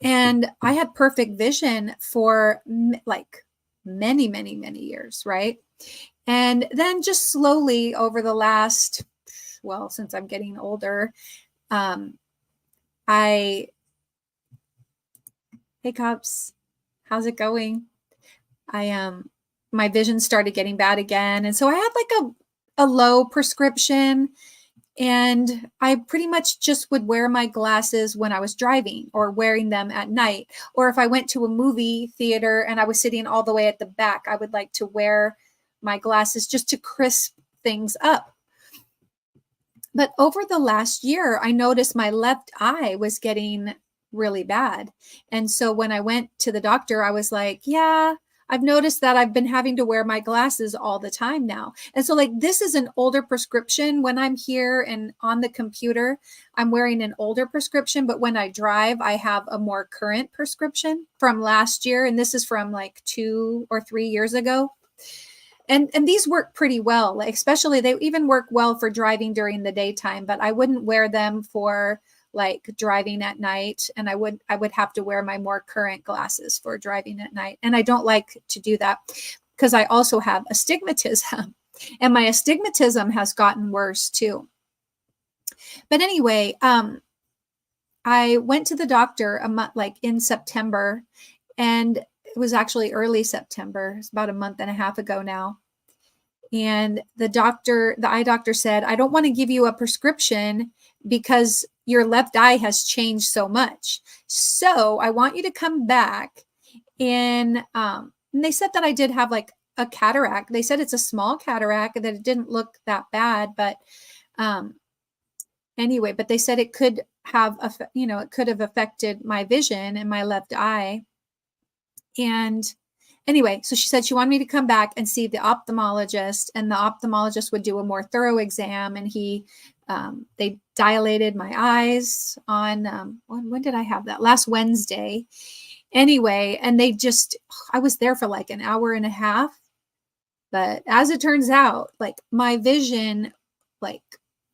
And I had perfect vision for like many, many, many years, right? And then just slowly over the last, since I'm getting older, hey Cops, how's it going? My vision started getting bad again. And so I had like a low prescription, and I pretty much just would wear my glasses when I was driving or wearing them at night. Or if I went to a movie theater and I was sitting all the way at the back, I would like to wear my glasses just to crisp things up. But over the last year, I noticed my left eye was getting really bad. And so when I went to the doctor, I was like, yeah, I've noticed that I've been having to wear my glasses all the time now. And so like, this is an older prescription. When I'm here and on the computer, I'm wearing an older prescription, but when I drive, I have a more current prescription from last year. And this is from like 2 or 3 years ago. And these work pretty well, like, especially they even work well for driving during the daytime, but I wouldn't wear them for like driving at night. And I would have to wear my more current glasses for driving at night. And I don't like to do that because I also have astigmatism, and my astigmatism has gotten worse too. But anyway, I went to the doctor like in September, and it was actually early September. It's about a month and a half ago now. And the eye doctor said, I don't want to give you a prescription because your left eye has changed so much. So I want you to come back. And they said that I did have like a cataract. They said it's a small cataract, that it didn't look that bad. But anyway, but they said it could have, it could have affected my vision in my left eye. And anyway, so she said she wanted me to come back and see the ophthalmologist, and the ophthalmologist would do a more thorough exam. And they dilated my eyes on, when did I have that? Last Wednesday. Anyway, and I was there for like an hour and a half. But as it turns out, like my vision, like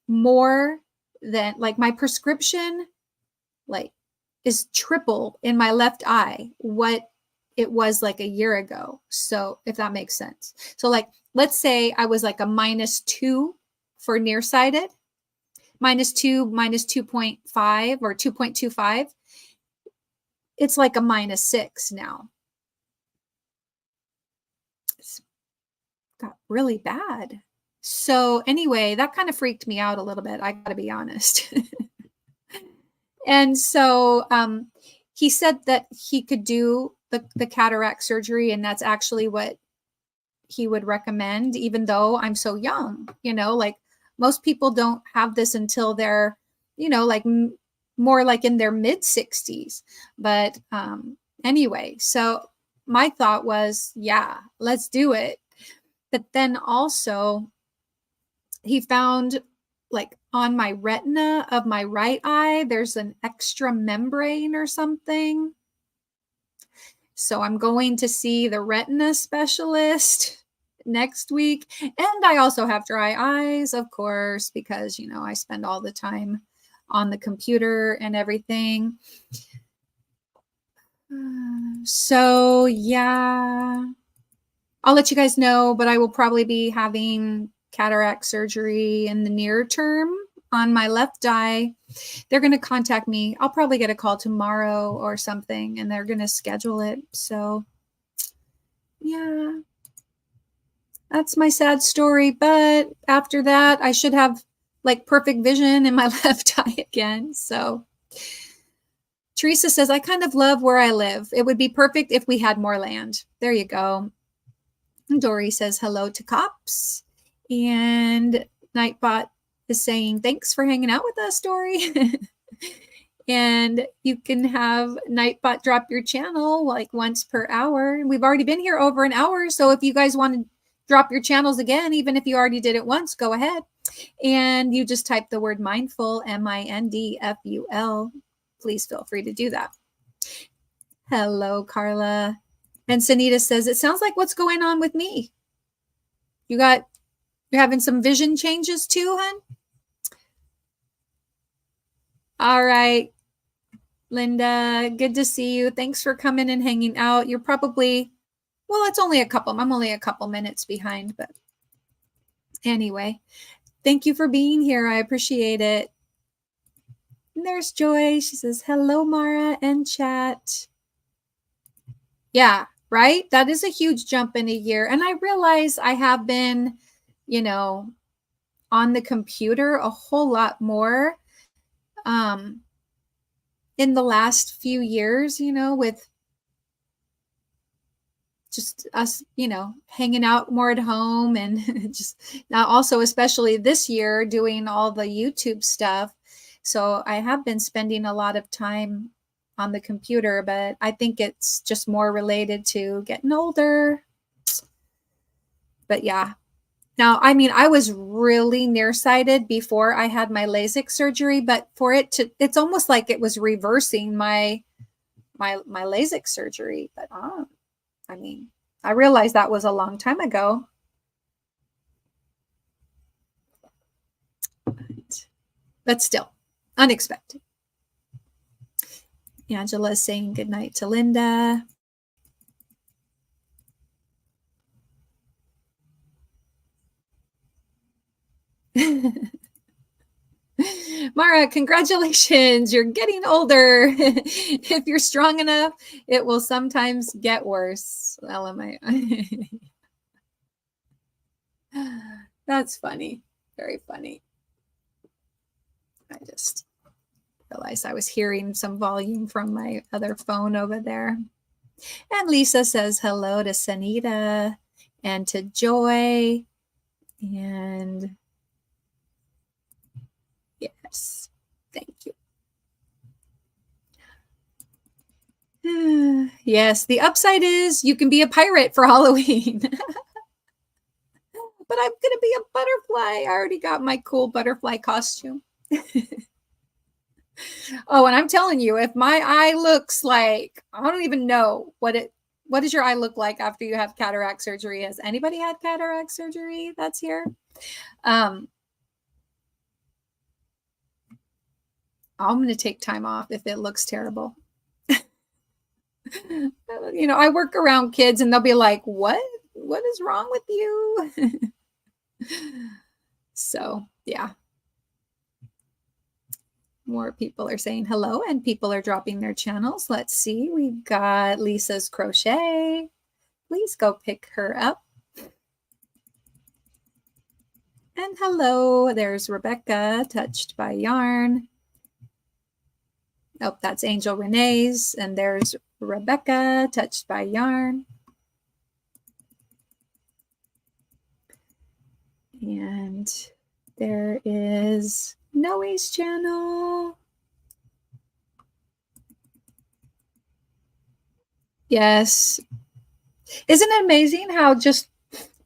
more than like my prescription, like is triple in my left eye what it was like a year ago. So if that makes sense. So like, let's say I was like a -2 for nearsighted, -2, -2.5 or 2.25. It's like a -6 now. It's got really bad. So anyway, that kind of freaked me out a little bit. I gotta be honest. And so he said that he could do the cataract surgery, and that's actually what he would recommend, even though I'm so young, like most people don't have this until they're, like more like in their mid 60s. But anyway, so my thought was, yeah, let's do it. But then also he found like on my retina of my right eye, there's an extra membrane or something. So I'm going to see the retina specialist next week. And I also have dry eyes, of course, because, I spend all the time on the computer and everything. So yeah, I'll let you guys know, but I will probably be having cataract surgery in the near term on my left eye. They're going to contact me. I'll probably get a call tomorrow or something, and they're going to schedule it. So yeah, that's my sad story. But after that, I should have like perfect vision in my left eye again. So Teresa says, I kind of love where I live. It would be perfect if we had more land. There you go. Dory says hello to cops. And Nightbot is saying, thanks for hanging out with us, Dory. And you can have Nightbot drop your channel like once per hour. We've already been here over an hour. So if you guys want to drop your channels again, even if you already did it once, go ahead. And you just type the word mindful, MINDFUL. Please feel free to do that. Hello, Carla. And Sanita says, it sounds like what's going on with me. You're having some vision changes too, hun? All right, Linda, good to see you. Thanks for coming and hanging out. You're probably, well, it's only I'm only a couple minutes behind, but anyway, thank you for being here. I appreciate it. And there's Joy. She says, hello, Mara and chat. Yeah, right? That is a huge jump in a year. And I realize I have been, on the computer a whole lot more in the last few years, with just us, hanging out more at home, and just now also, especially this year, doing all the YouTube stuff. So I have been spending a lot of time on the computer, but I think it's just more related to getting older. But yeah. Now, I mean, I was really nearsighted before I had my LASIK surgery, but it's almost like it was reversing my LASIK surgery. But I mean, I realized that was a long time ago. But still, unexpected. Angela is saying goodnight to Linda. Mara, congratulations. You're getting older. If you're strong enough, it will sometimes get worse. LMI. That's funny. Very funny. I just realized I was hearing some volume from my other phone over there. And Lisa says hello to Sanita and to Joy. And yes, thank you. Yes, the upside is you can be a pirate for Halloween. But I'm going to be a butterfly. I already got my cool butterfly costume. Oh, and I'm telling you, if my eye looks like, I don't even know what does your eye look like after you have cataract surgery? Has anybody had cataract surgery that's here? I'm going to take time off if it looks terrible. I work around kids and they'll be like, what is wrong with you? So yeah, more people are saying hello and people are dropping their channels. Let's see, we've got Lisa's Crochet. Please go pick her up. And hello, there's Rebecca, Touched by Yarn. Oh, that's Angel Renee's. And there's Rebecca, Touched by Yarn. And there is Noe's channel. Yes. Isn't it amazing how just,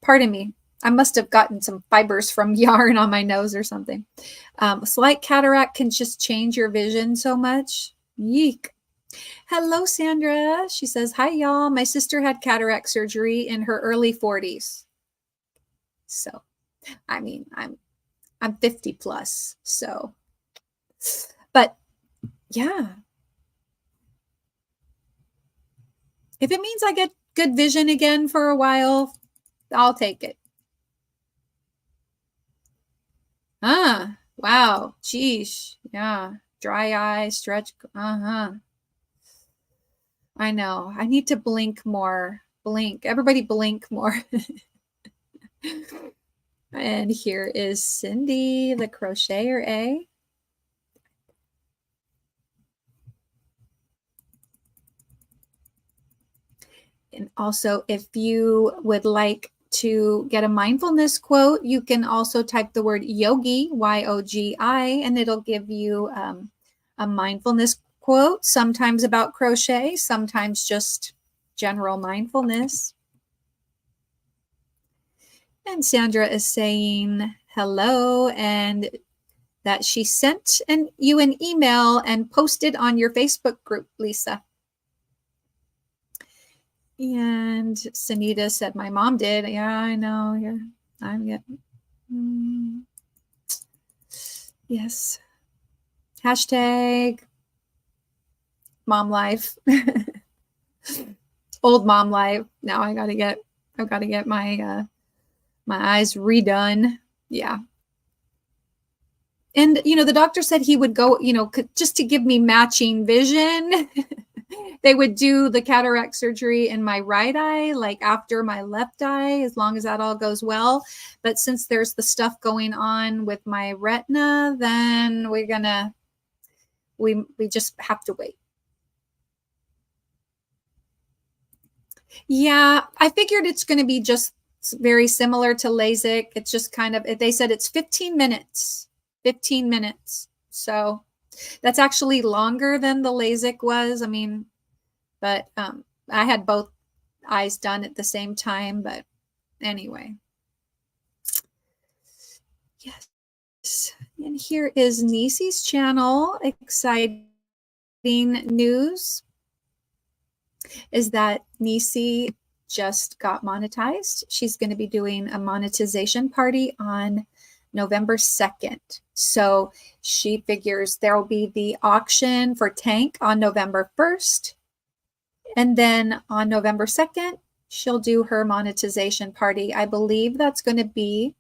pardon me, I must have gotten some fibers from yarn on my nose or something. Slight cataract can just change your vision so much. Yeek. Hello, Sandra. She says, hi, y'all. My sister had cataract surgery in her early 40s. So, I mean, I'm 50 plus. So, but yeah, if it means I get good vision again for a while, I'll take it. Ah, wow. Geesh. Yeah. Dry eye, stretch. Uh-huh. I know. I need to blink more. Blink. Everybody blink more. And here is Cindy, the crocheter A. And also, if you would like to get a mindfulness quote, you can also type the word yogi, Y-O-G-I, and it'll give you a mindfulness quote, sometimes about crochet, sometimes just general mindfulness. And Sandra is saying hello and that she sent you an email and posted on your Facebook group, Lisa. And Sunita said, my mom did. Yeah, I know. Yeah, I'm getting. Yes. Hashtag mom life. Old mom life. Now I've got to get my eyes redone. Yeah. And, the doctor said he would go, just to give me matching vision. They would do the cataract surgery in my right eye, like after my left eye, as long as that all goes well. But since there's the stuff going on with my retina, then we just have to wait. Yeah, I figured it's going to be just very similar to LASIK. It's just kind of, they said it's 15 minutes. 15 minutes. So that's actually longer than the LASIK was. I mean, but I had both eyes done at the same time. But anyway. Yes. And here is Nisi's channel. Exciting news is that Nisi just got monetized. She's going to be doing a monetization party on November 2nd. So she figures there will be the auction for Tank on November 1st. And then on November 2nd, she'll do her monetization party. I believe that's going to be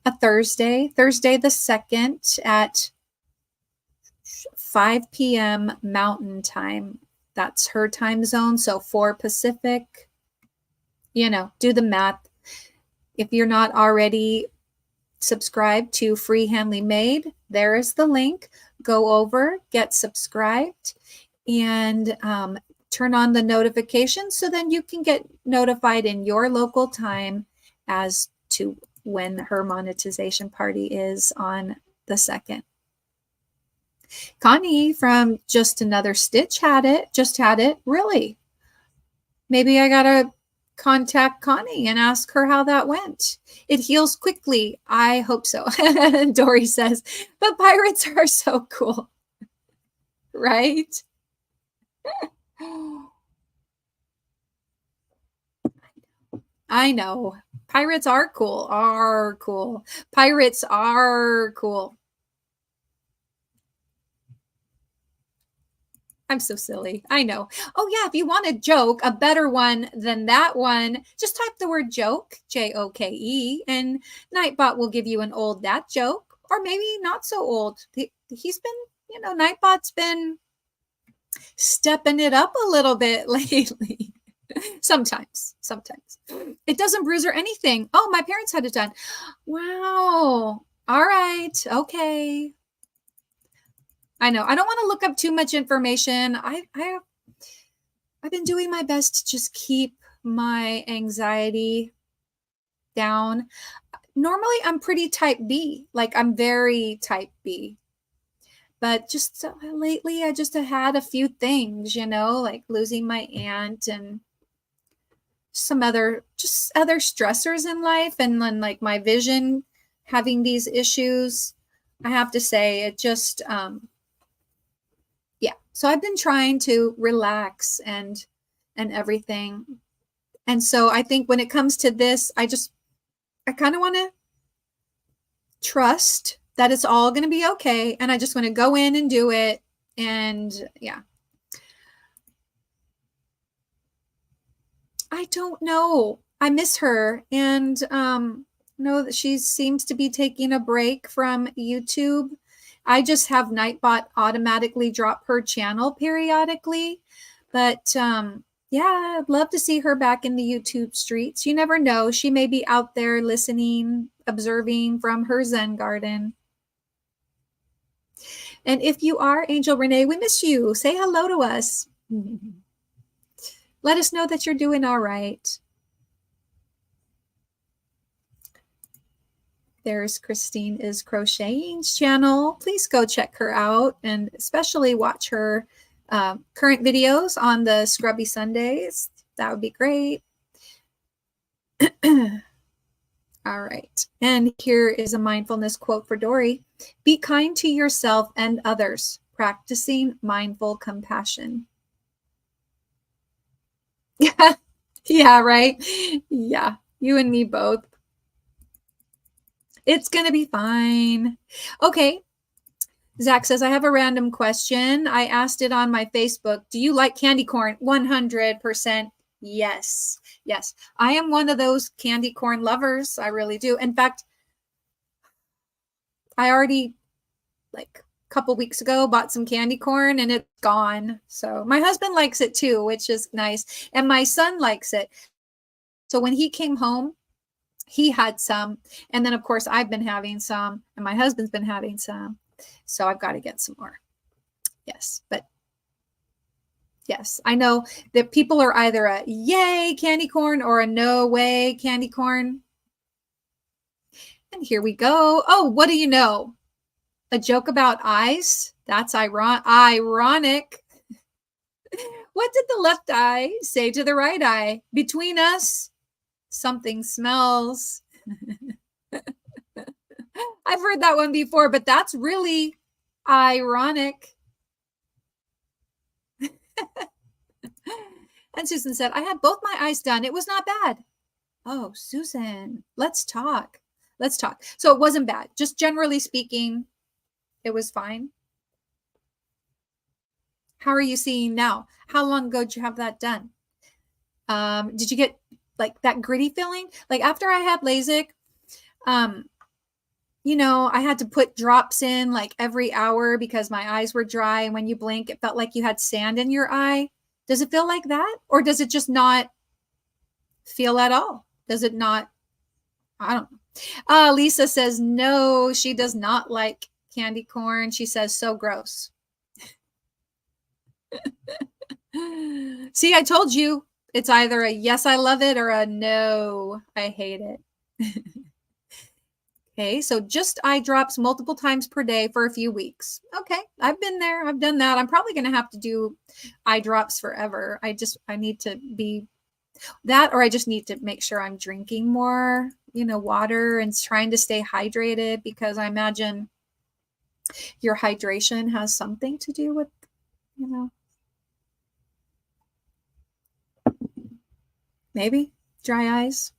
a Thursday the 2nd at 5 p.m. Mountain Time. That's her time zone. So 4 Pacific, do the math. If you're not already subscribed to Free Handly Made, there is the link. Go over, get subscribed, and turn on the notifications so then you can get notified in your local time as to when her monetization party is on the 2nd. Connie from Just Another Stitch had it. Really? Maybe I gotta contact Connie and ask her how that went. It heals quickly. I hope so. Dory says, but pirates are so cool. Right? I know. Pirates are cool. Pirates are cool. I'm so silly. I know. Oh, yeah. If you want a joke, a better one than that one, just type the word joke, Joke, and Nightbot will give you an old that joke, or maybe not so old. He's been, Nightbot's been stepping it up a little bit lately. Sometimes. It doesn't bruise or anything. Oh, my parents had it done. Wow. All right. Okay. I know. I don't want to look up too much information. I've been doing my best to just keep my anxiety down. normally I'm pretty type B, like I'm very type B. But just lately, I just had a few things, like losing my aunt and some other stressors in life, and then like my vision having these issues. I have to say, it just yeah. So I've been trying to relax and everything, and so I think when it comes to this, I kind of want to trust that it's all going to be okay, and I just want to go in and do it. And yeah, I don't know. I miss her, and know that she seems to be taking a break from YouTube. I just have Nightbot automatically drop her channel periodically, but yeah, I'd love to see her back in the YouTube streets. You never know. She may be out there listening, observing from her Zen garden. And if you are Angel Renee, we miss you. Say hello to us. Let us know that you're doing all right. There's Christine is Crocheting's channel. Please go check her out, and especially watch her current videos on the Scrubby Sundays. That would be great. All right. And here is a mindfulness quote for Dory. Be kind to yourself and others, practicing mindful compassion. Yeah, right. Yeah, you and me both. It's going to be fine. Okay. Zach says, I have a random question. I asked it on my Facebook. Do you like candy corn? 100% yes. Yes. I am one of those candy corn lovers. I really do. In fact, I already, like a couple weeks ago, bought some candy corn and it's gone. So my husband likes it too, which is nice. And my son likes it. So when he came home, he had some. And then, of course, I've been having some, and my husband's been having some. So I've got to get some more. Yes. But yes, I know that people are either a yay candy corn or a no way candy corn. And here we go. Oh, what do you know? A joke about eyes? That's ironic. What did the left eye say to the right eye? Between us, something smells. I've heard that one before, but that's really ironic. And Susan said, I had both my eyes done. It was not bad. Oh, Susan, let's talk. Let's talk. So it wasn't bad. Just generally speaking, it was fine. How are you seeing now? How long ago did you have that done? Did you get like that gritty feeling? Like after I had LASIK, I had to put drops in like every hour because my eyes were dry. And when you blink, it felt like you had sand in your eye. Does it feel like that? Or does it just not feel at all? Does it not? I don't know. Lisa says, no, she does not like candy corn. She says, so gross. See, I told you it's either a yes, I love it, or a no, I hate it. Okay, so just eye drops multiple times per day for a few weeks. Okay, I've been there. I've done that. I'm probably going to have to do eye drops forever. I need to be that, or I just need to make sure I'm drinking more, water, and trying to stay hydrated, because I imagine your hydration has something to do with, maybe dry eyes.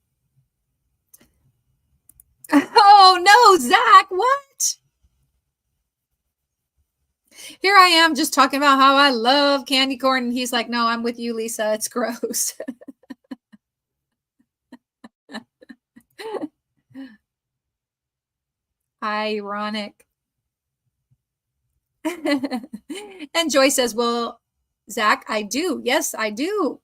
Oh no, Zach, what? Here I am just talking about how I love candy corn, and he's like, no, I'm with you, Lisa. It's gross. Ironic. And Joy says, well, Zach, I do. Yes, I do.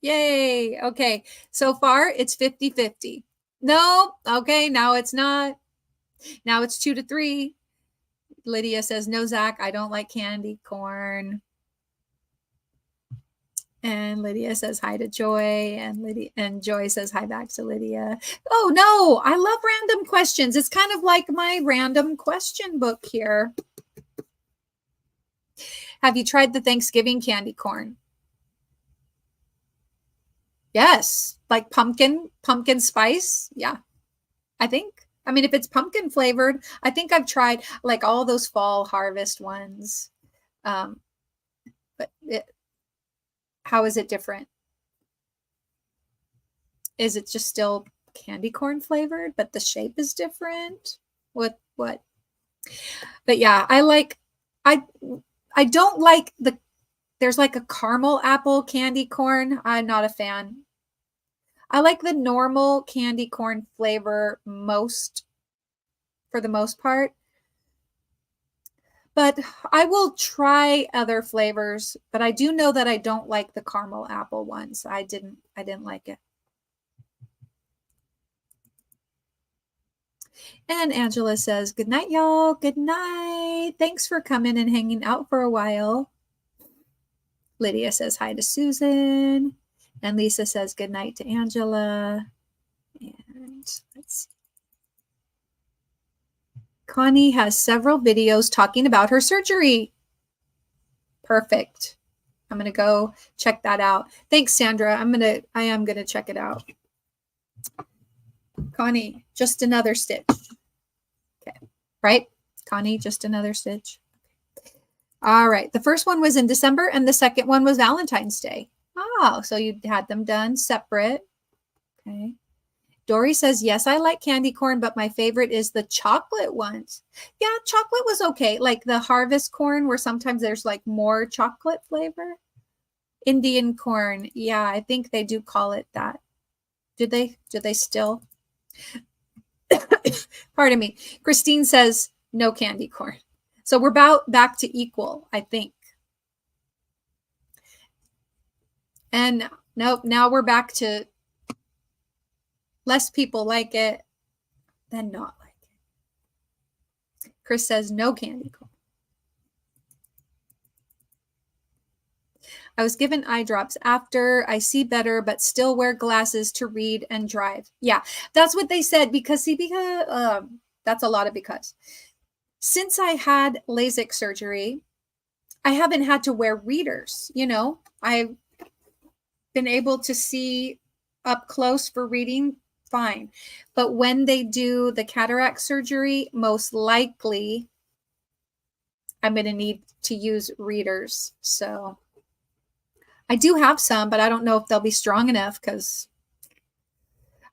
Yay. Okay. So far, it's 50-50. No. Okay. Now it's not. Now it's 2-3. Lydia says, no, Zach, I don't like candy corn. And Lydia says hi to Joy, and Joy says hi back to Lydia. Oh no, I love random questions. It's kind of like my random question book here. Have you tried the Thanksgiving candy corn? Yes, like pumpkin spice. Yeah, I think. I mean, if it's pumpkin flavored, I think I've tried like all those fall harvest ones. But how is it different? Is it just still candy corn flavored, but the shape is different? What? But yeah, I don't like there's like a caramel apple candy corn. I'm not a fan. I like the normal candy corn flavor for the most part. But I will try other flavors, but I do know that I don't like the caramel apple ones. I didn't like it. And Angela says, good night, y'all. Good night. Thanks for coming and hanging out for a while. Lydia says hi to Susan. And Lisa says good night to Angela. And let's see. Connie has several videos talking about her surgery. Perfect. I'm going to go check that out. Thanks, Sandra. I am going to check it out. Connie, just another stitch. Okay. Right? Connie, just another stitch. All right. The first one was in December and the second one was Valentine's Day. Oh, so you had them done separate. Okay. Dory says, yes, I like candy corn, but my favorite is the chocolate ones. Yeah, chocolate was okay. Like the harvest corn where sometimes there's like more chocolate flavor. Indian corn. Yeah, I think they do call it that. Do they still? Pardon me. Christine says no candy corn. So we're about back to equal, I think. And nope, now we're back to less people like it than not like it. Chris says no candy corn. I was given eye drops after. I see better, but still wear glasses to read and drive. Yeah, that's what they said because that's a lot of because. Since I had LASIK surgery, I haven't had to wear readers. I've been able to see up close for reading fine. But when they do the cataract surgery, most likely I'm going to need to use readers. So I do have some, but I don't know if they'll be strong enough because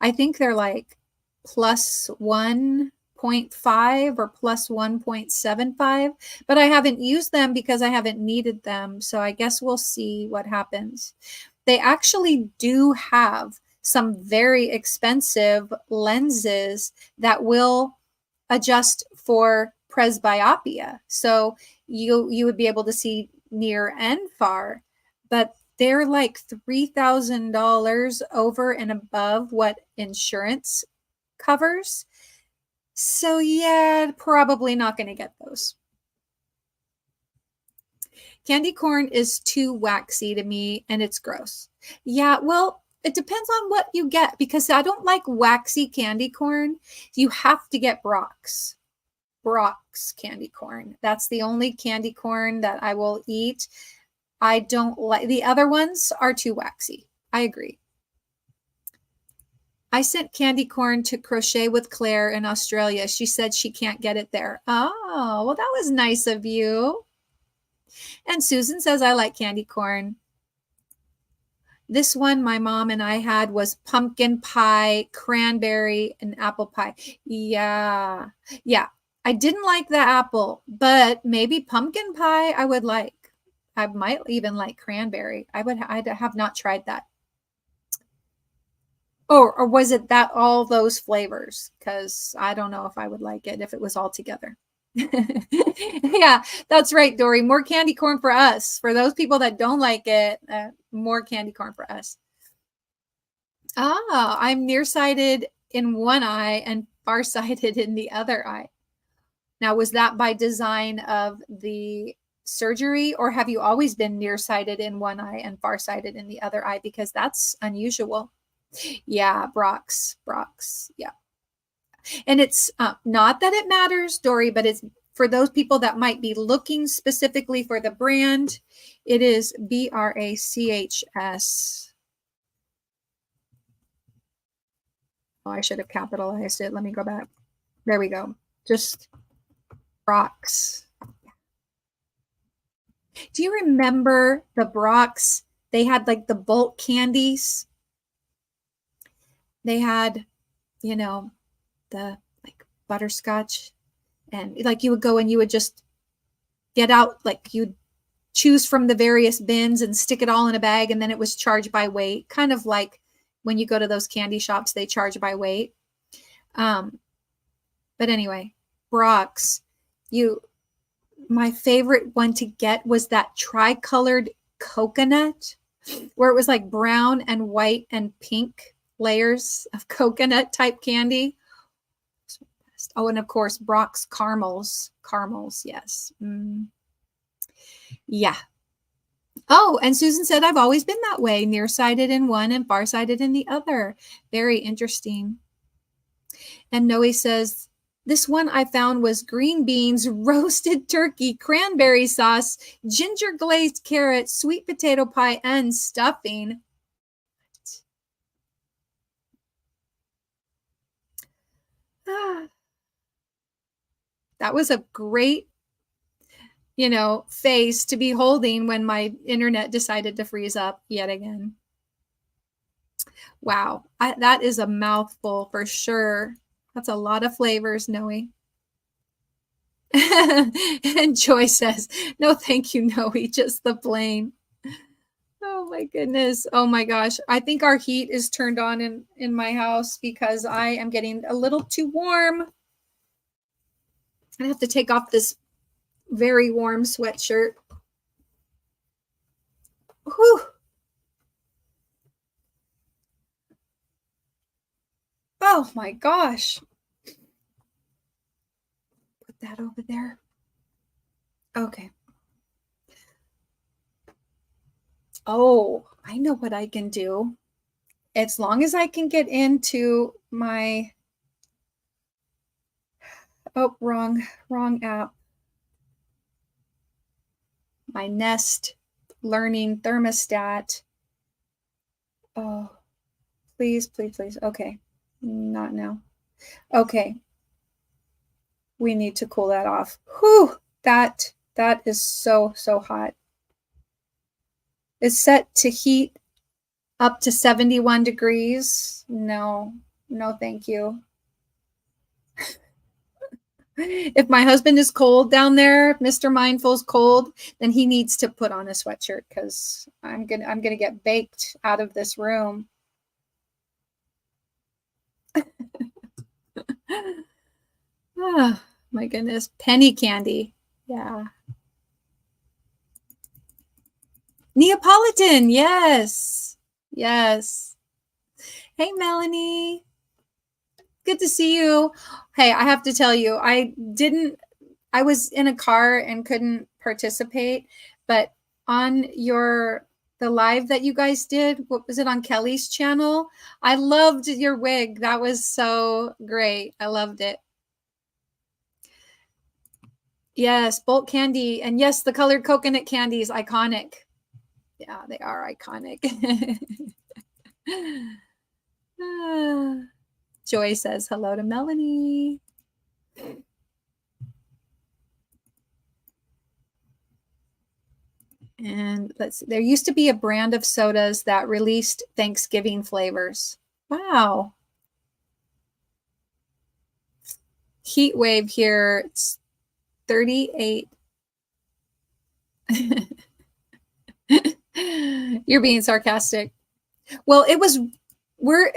I think they're like plus 1.5 or plus 1.75, but I haven't used them because I haven't needed them. So I guess we'll see what happens. They actually do have some very expensive lenses that will adjust for presbyopia. So you would be able to see near and far, but they're like $3,000 over and above what insurance covers. So yeah, probably not going to get those. Candy corn is too waxy to me and it's gross. Yeah, well, it depends on what you get because I don't like waxy candy corn. You have to get Brock's candy corn. That's the only candy corn that I will eat. I don't like the other ones are too waxy. I agree. I sent candy corn to Crochet with Claire in Australia. She said she can't get it there. Oh, well, that was nice of you. And Susan says, I like candy corn. This one my mom and I had was pumpkin pie, cranberry, and apple pie. Yeah. Yeah. I didn't like the apple, but maybe pumpkin pie I would like. I might even like cranberry. I have not tried that. Or was it that all those flavors? Because I don't know if I would like it if it was all together. Yeah, that's right, Dory. More candy corn for us. For those people that don't like it, more candy corn for us. Ah, I'm nearsighted in one eye and farsighted in the other eye. Now, was that by design of the surgery, or have you always been nearsighted in one eye and farsighted in the other eye? Because that's unusual. Yeah, Brock's. Yeah. And it's not that it matters, Dory, but it's for those people that might be looking specifically for the brand. It is BRACHS. Oh, I should have capitalized it. Let me go back. There we go. Just Brock's. Do you remember the Brock's? They had like the bulk candies. They had, you know, the like butterscotch, and like you would go and you would just get out, like you'd choose from the various bins and stick it all in a bag, and then it was charged by weight, kind of like when you go to those candy shops, they charge by weight. But anyway, Brock's, my favorite one to get was that tri-colored coconut, where it was like brown and white and pink layers of coconut type candy. Oh, and of course, Brock's caramels. Yes. Yeah. Oh, and Susan said, I've always been that way, nearsighted in one and farsighted in the other. Very interesting. And Noe says, this one I found was green beans, roasted turkey, cranberry sauce, ginger glazed carrot, sweet potato pie, and stuffing. That was a great, face to be holding when my internet decided to freeze up yet again. Wow, that is a mouthful for sure. That's a lot of flavors, Noe. And Joy says, no, thank you, Noe, just the plain. Oh my goodness. Oh my gosh. I think our heat is turned on in my house because I am getting a little too warm. I have to take off this very warm sweatshirt. Whew. Oh my gosh. Put that over there. Okay. Oh, I know what I can do. As long as I can get into my, oh, wrong app. My Nest Learning thermostat. Oh, please. Okay. Not now. Okay. We need to cool that off. Whew, that is so hot. It's set to heat up to 71 degrees. No, thank you. If my husband is cold down there, if Mr. Mindful's cold, then he needs to put on a sweatshirt because I'm gonna get baked out of this room. Oh my goodness. Penny candy. Yeah. Neapolitan. Yes. Hey, Melanie. Good to see you. Hey, I have to tell you, I was in a car and couldn't participate, but on the live that you guys did, what was it, on Kelly's channel? I loved your wig. That was so great. I loved it. Yes, bulk candy. And yes, the colored coconut candy is iconic. Yeah, they are iconic. Joy says hello to Melanie. And there used to be a brand of sodas that released Thanksgiving flavors. Wow. Heat wave here. It's 38. You're being sarcastic. Well, we're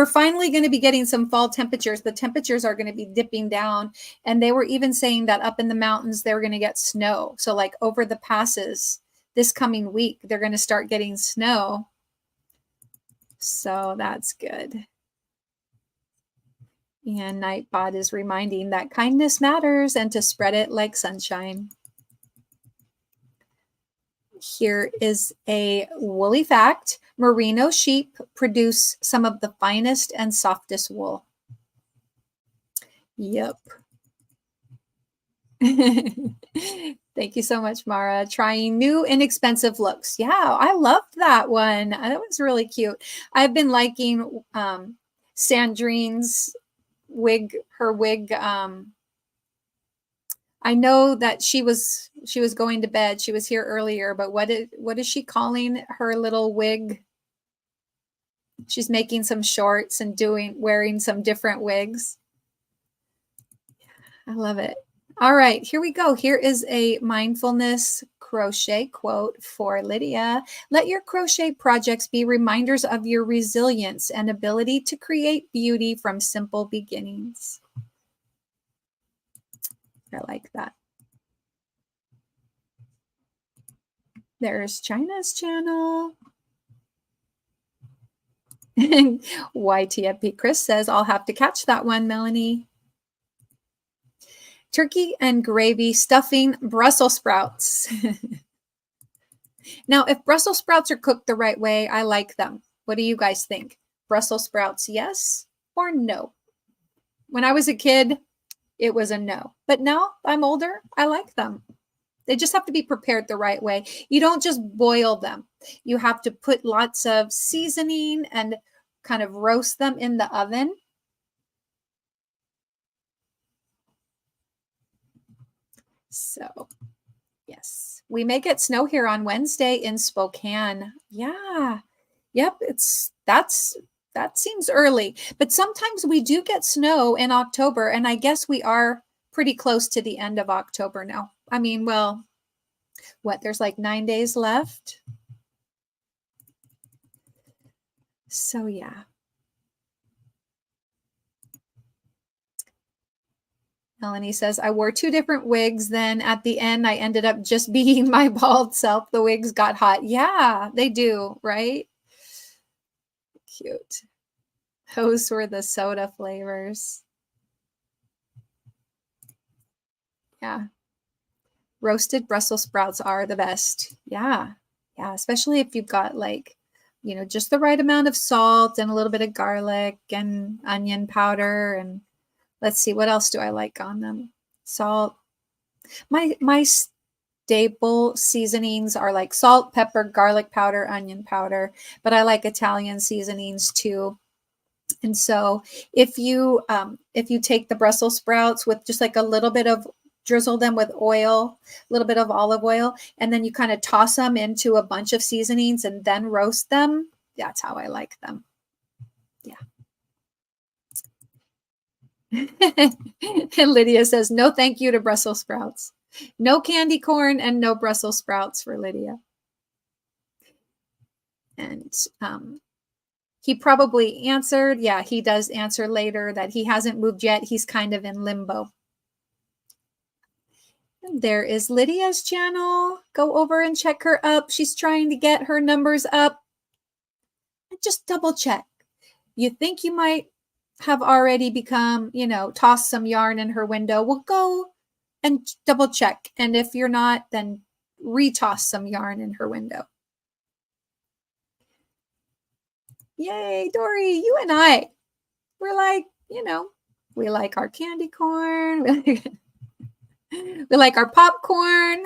finally going to be getting some fall temperatures. The temperatures are going to be dipping down. And they were even saying that up in the mountains, they're going to get snow. So like over the passes this coming week, they're going to start getting snow. So that's good. And Nightbot is reminding that kindness matters and to spread it like sunshine. Here is a woolly fact. Merino sheep produce some of the finest and softest wool. Yep. Thank you so much, Mara. Trying new inexpensive looks. Yeah, I loved that one. That was really cute. I've been liking Sandrine's wig, her wig. I know that she was going to bed. She was here earlier, but what is she calling her little wig? She's making some shorts and wearing some different wigs. I love it. All right, here we go. Here is a mindfulness crochet quote for Lydia. Let your crochet projects be reminders of your resilience and ability to create beauty from simple beginnings. I like that. There's China's channel. YTFP Chris says, I'll have to catch that one, Melanie. Turkey and gravy stuffing Brussels sprouts. Now, if Brussels sprouts are cooked the right way, I like them. What do you guys think? Brussels sprouts, yes or no? When I was a kid, it was a no. But now I'm older, I like them. They just have to be prepared the right way. You don't just boil them. You have to put lots of seasoning and kind of roast them in the oven. So, yes, we may get snow here on Wednesday in Spokane. Yeah. Yep, that seems early, but sometimes we do get snow in October, and I guess we are pretty close to the end of October now. I mean, well, what, there's like 9 days left. So yeah. Melanie says, I wore 2 different wigs. Then at the end, I ended up just being my bald self. The wigs got hot. Yeah, they do, right? Cute. Those were the soda flavors. Yeah. Roasted Brussels sprouts are the best. Yeah. Yeah. Especially if you've got like, just the right amount of salt and a little bit of garlic and onion powder. And let's see, what else do I like on them? Salt. My staple seasonings are like salt, pepper, garlic powder, onion powder, but I like Italian seasonings too. And so if you take the Brussels sprouts with just like a little bit of, drizzle them with oil, a little bit of olive oil, and then you kind of toss them into a bunch of seasonings and then roast them. That's how I like them. Yeah. And Lydia says, no thank you to Brussels sprouts. No candy corn and no Brussels sprouts for Lydia. And he probably answered. Yeah, he does answer later that he hasn't moved yet. He's kind of in limbo. And there is Lydia's channel. Go over and check her up. She's trying to get her numbers up. And just double check. You think you might have already become, tossed some yarn in her window. Well, go and double check. And if you're not, then retoss some yarn in her window. Yay, Dory, you and I, we're like, we like our candy corn. We like our popcorn.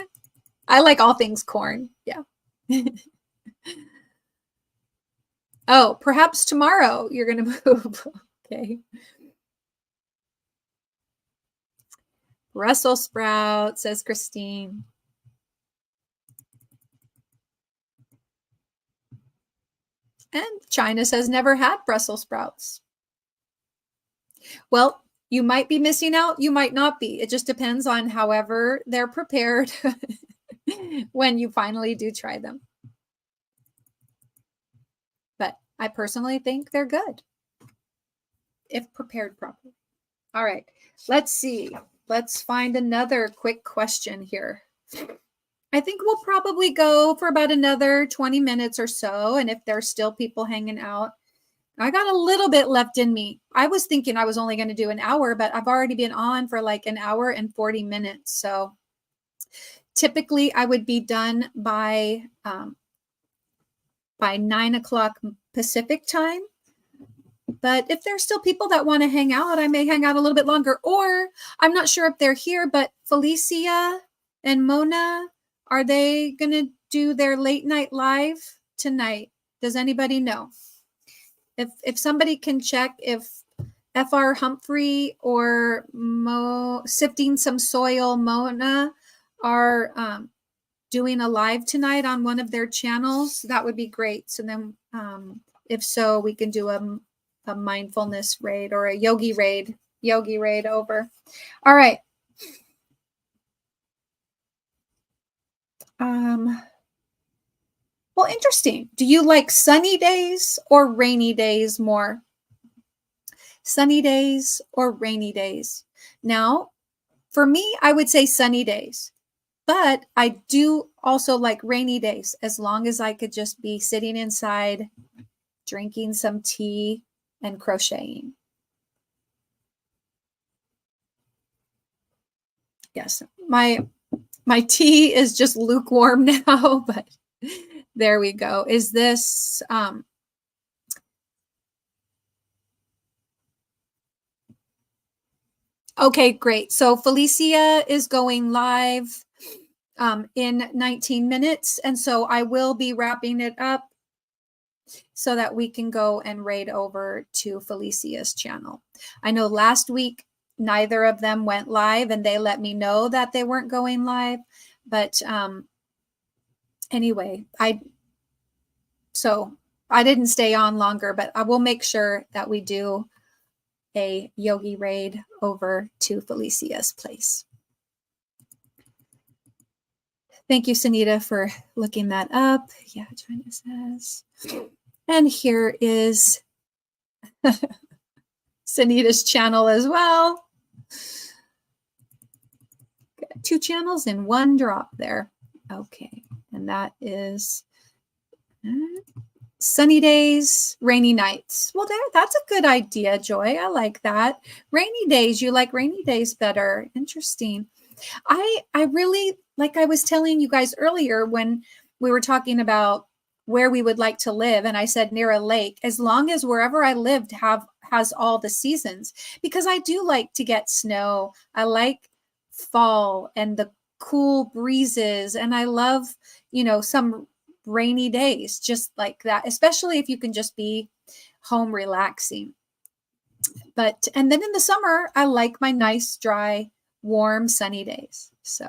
I like all things corn. Yeah. Oh, perhaps tomorrow you're going to move. Okay. Brussels sprout, says Christine. And China says never had Brussels sprouts. Well, you might be missing out. You might not be. It just depends on however they're prepared when you finally do try them. But I personally think they're good if prepared properly. All right, let's see. Let's find another quick question here. I think we'll probably go for about another 20 minutes or so. And if there's still people hanging out, I got a little bit left in me. I was thinking I was only going to do an hour, but I've already been on for like an hour and 40 minutes. So Typically, I would be done by 9 o'clock Pacific time. But if there's still people that want to hang out, I may hang out a little bit longer. Or I'm not sure if they're here, but Felicia and Mona, are they going to do their late night live tonight? Does anybody know? If somebody can check if FR Humphrey or Sifting Some Soil Mona are doing a live tonight on one of their channels, that would be great. So then if so, we can do a mindfulness raid or a yogi raid over. All right. Well, interesting. Do you like sunny days or rainy days more? Sunny days or rainy days? Now, for me, I would say sunny days, but I do also like rainy days as long as I could just be sitting inside, drinking some tea and crocheting. Yes, my tea is just lukewarm now, but there we go. Is this okay, great. So Felicia is going live in 19 minutes. And so I will be wrapping it up so that we can go and raid over to Felicia's channel. I know last week, neither of them went live and they let me know that they weren't going live. But anyway, so I didn't stay on longer, but I will make sure that we do a yogi raid over to Felicia's place. Thank you, Sunita, for looking that up. Yeah, China says. And here is Sunita's channel as well. Got 2 channels in one drop there. Okay, and that is sunny days, rainy nights. Well, that's a good idea, Joy. I like that. Rainy days, you like rainy days better. Interesting. I really, like I was telling you guys earlier when we were talking about where we would like to live, and I said near a lake, as long as wherever I lived has all the seasons, because I do like to get snow. I like fall and the cool breezes, and I love, some rainy days just like that, especially if you can just be home relaxing. And then in the summer, I like my nice, dry, warm, sunny days. So,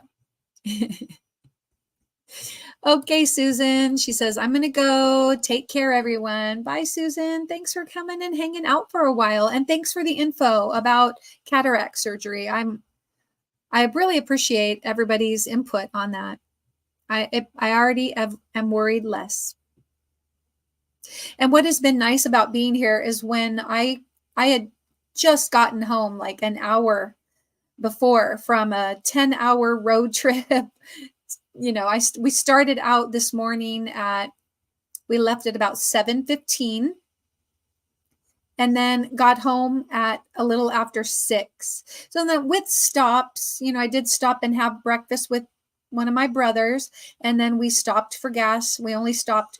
okay, Susan, she says, I'm going to go. Take care, everyone. Bye, Susan. Thanks for coming and hanging out for a while. And thanks for the info about cataract surgery. I really appreciate everybody's input on that. I already am worried less. And what has been nice about being here is when I had just gotten home like an hour before from a 10-hour road trip. We started out this morning we left at about 7:15 and then got home at a little after 6. So then with stops, I did stop and have breakfast with one of my brothers, and then we stopped for gas. We stopped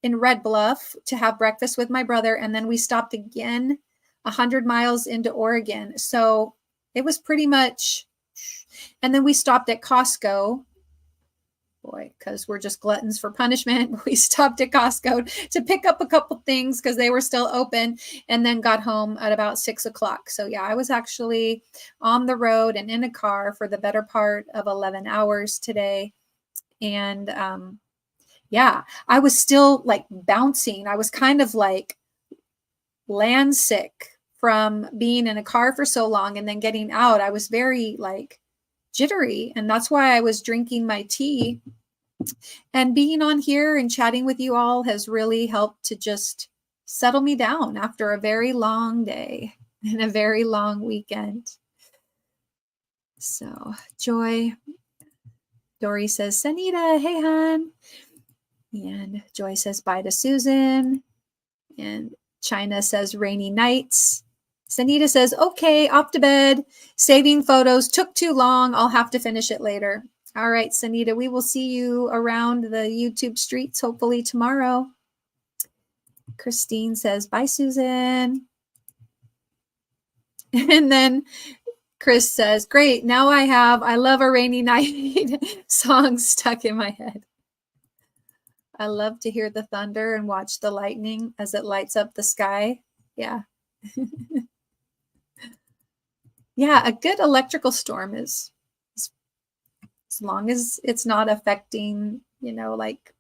in Red Bluff to have breakfast with my brother, and then we stopped again 100 miles into Oregon. So it was pretty much, and then we stopped at Costco. Boy, because we're just gluttons for punishment. We stopped at Costco to pick up a couple things because they were still open, and then got home at about 6 o'clock. So yeah, I was actually on the road and in a car for the better part of 11 hours today. And yeah, I was still like bouncing. I was kind of like land sick from being in a car for so long and then getting out. I was very like jittery, and that's why I was drinking my tea. And being on here and chatting with you all has really helped to just settle me down after a very long day and a very long weekend. So, Joy, Dory says, Sanita, hey, hon. And Joy says, bye to Susan. And China says, rainy nights. Sanita says, okay, off to bed. Saving photos took too long. I'll have to finish it later. All right, Sanita, we will see you around the YouTube streets hopefully tomorrow. Christine says, bye, Susan. And then Chris says, great, now I love a rainy night song stuck in my head. I love to hear the thunder and watch the lightning as it lights up the sky. Yeah. Yeah, a good electrical storm is as long as it's not affecting, like,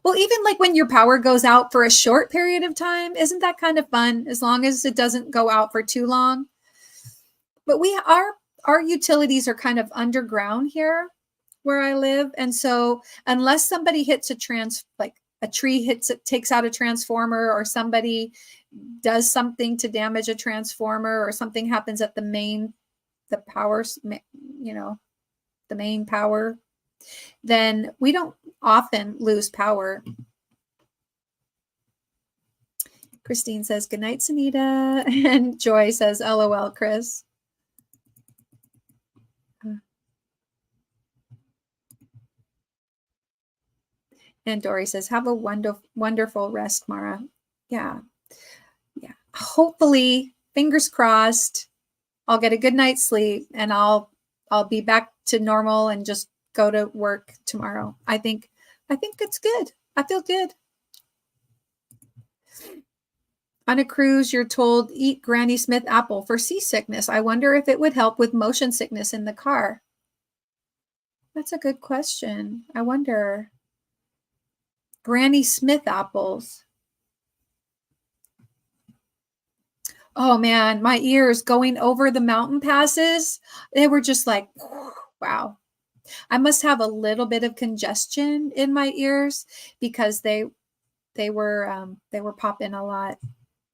well, even like when your power goes out for a short period of time, isn't that kind of fun? As long as it doesn't go out for too long. But our utilities are kind of underground here where I live. And so unless somebody hits like a tree takes out a transformer, or somebody does something to damage a transformer, or something happens at the main power, then we don't often lose power. Christine says, good night, Sanita. And Joy says, LOL, Chris. And Dory says, have a wonderful rest, Mara. Yeah. Yeah. Hopefully, fingers crossed, I'll get a good night's sleep and I'll be back to normal and just go to work tomorrow. I think it's good. I feel good. On a cruise, you're told, eat Granny Smith apple for seasickness. I wonder if it would help with motion sickness in the car. That's a good question. I wonder. Granny Smith apples. Oh man, my ears going over the mountain passes, they were just like, wow. I must have a little bit of congestion in my ears because they were popping a lot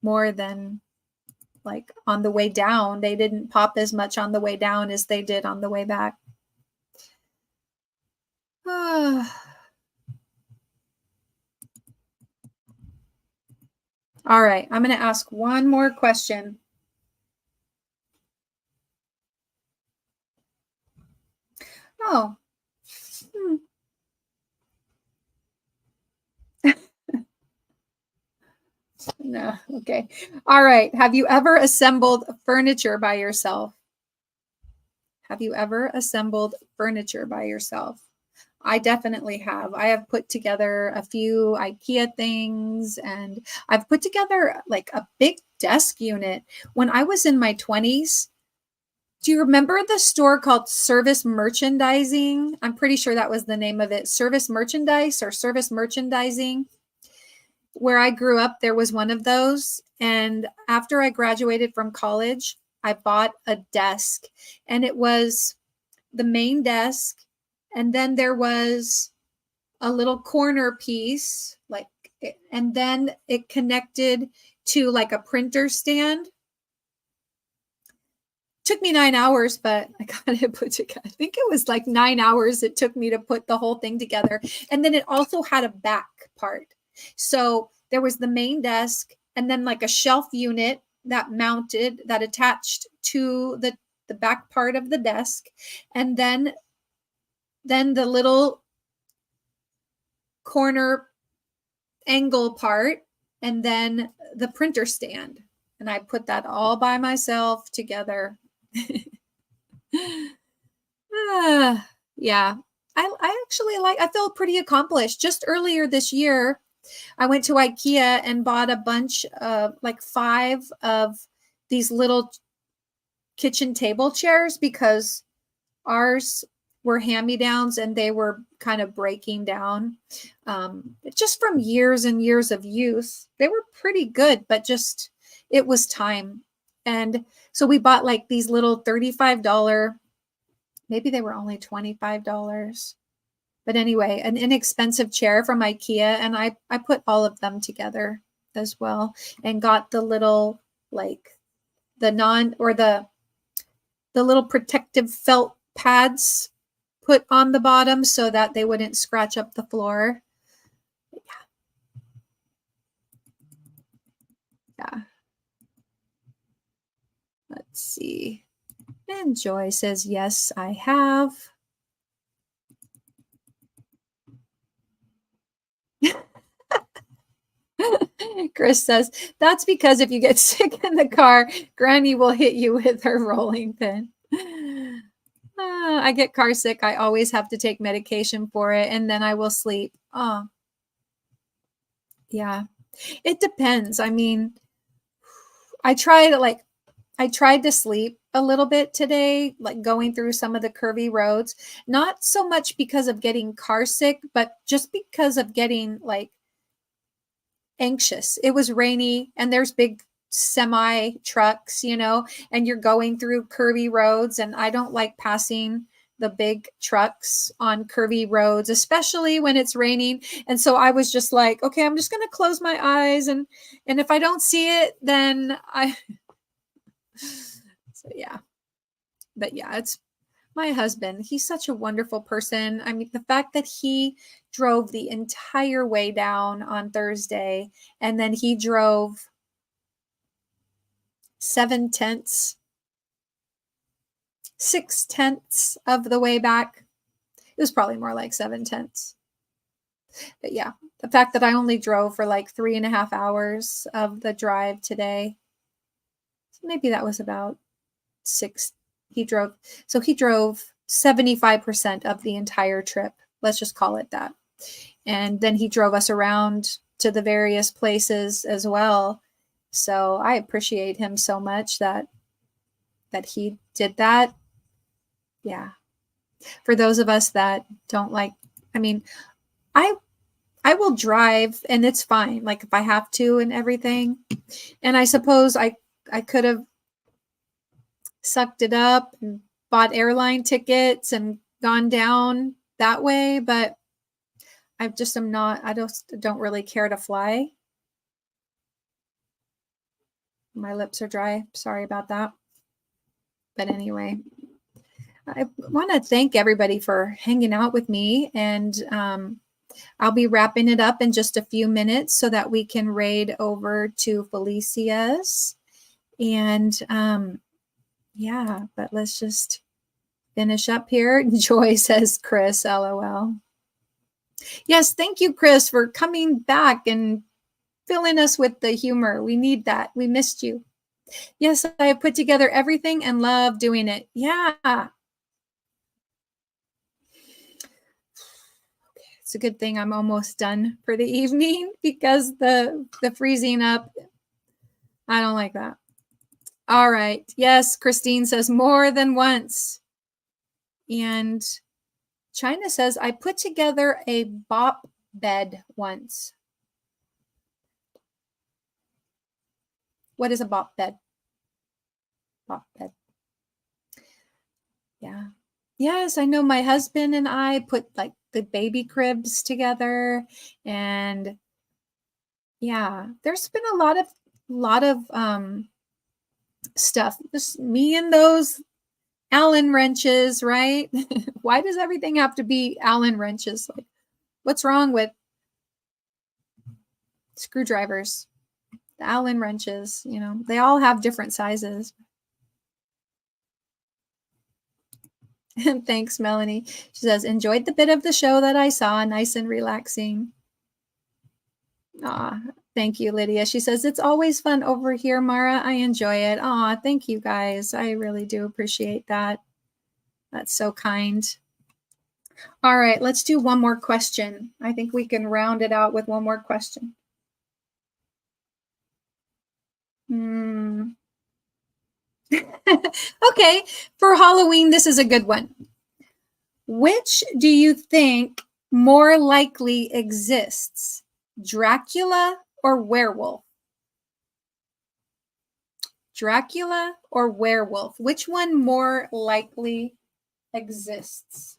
more than like on the way down. They didn't pop as much on the way down as they did on the way back. All right, I'm going to ask one more question. Oh. No, okay. All right. Have you ever assembled furniture by yourself? Have you ever assembled furniture by yourself? I definitely have. I have put together a few IKEA things, and I've put together like a big desk unit. When I was in my 20s, do you remember the store called Service Merchandising? I'm pretty sure that was the name of it. Service Merchandise or Service Merchandising. Where I grew up, there was one of those. And after I graduated from college, I bought a desk, and it was the main desk. And then there was a little corner piece, and then it connected to like a printer stand. Took me 9 hours, but I got it put together. I think it was like 9 hours it took me to put the whole thing together. And then it also had a back part. So there was the main desk, and then like a shelf unit that attached to the back part of the desk. And then the little corner angle part, and then the printer stand. And I put that all by myself together. Yeah. I feel pretty accomplished. Just earlier this year, I went to IKEA and bought a bunch of 5 of these little kitchen table chairs because ours were hand-me-downs and they were kind of breaking down. Just from years and years of use. They were pretty good, but just it was time. And so we bought like these little $35, maybe they were only $25. But anyway, an inexpensive chair from IKEA, and I put all of them together as well, and got the little the little protective felt pads put on the bottom so that they wouldn't scratch up the floor. Yeah. see. And Joy says, yes, I have. Chris says, that's because if you get sick in the car, Granny will hit you with her rolling pin. I get car sick. I always have to take medication for it, and then I will sleep. Oh, yeah. It depends. I mean, I tried to sleep a little bit today, like going through some of the curvy roads, not so much because of getting car sick, but just because of getting like anxious. It was rainy and there's big semi trucks, and you're going through curvy roads, and I don't like passing the big trucks on curvy roads, especially when it's raining. And so I was just like, okay, I'm just going to close my eyes, and if I don't see it, then so yeah. But yeah, it's my husband. He's such a wonderful person. I mean, the fact that he drove the entire way down on Thursday, and then he drove 6/10 of the way back. It was probably more like 7/10. But yeah, the fact that I only drove for like 3.5 hours of the drive today, maybe that was about 6. He drove 75% of the entire trip. Let's just call it that. And then he drove us around to the various places as well. So I appreciate him so much that he did that. Yeah. For those of us that don't like, I mean, I will drive and it's fine. Like if I have to and everything. And I suppose I could have sucked it up and bought airline tickets and gone down that way, but I don't really care to fly. My lips are dry. Sorry about that. But anyway, I want to thank everybody for hanging out with me, and I'll be wrapping it up in just a few minutes so that we can raid over to Felicia's. And yeah, but let's just finish up here. Joy says, Chris, LOL. Yes, thank you, Chris, for coming back and filling us with the humor. We need that. We missed you. Yes, I have put together everything and love doing it. Yeah. It's a good thing I'm almost done for the evening because the freezing up, I don't like that. All right. Yes, Christine says more than once. And China says, I put together a bop bed once. What is a bop bed? Bop bed. Yeah. Yes, I know my husband and I put like the baby cribs together, and yeah, there's been a lot of stuff. Just me and those Allen wrenches, right? Why does everything have to be Allen wrenches? Like, what's wrong with screwdrivers? The Allen wrenches, they all have different sizes. And thanks, Melanie. She says, enjoyed the bit of the show that I saw, nice and relaxing. Aw, thank you, Lydia. She says, it's always fun over here, Mara. I enjoy it. Aw, thank you, guys. I really do appreciate that. That's so kind. All right, let's do one more question. I think we can round it out with one more question. Okay, for Halloween, this is a good one. Which do you think more likely exists, Dracula or werewolf? Dracula or werewolf? Which one more likely exists?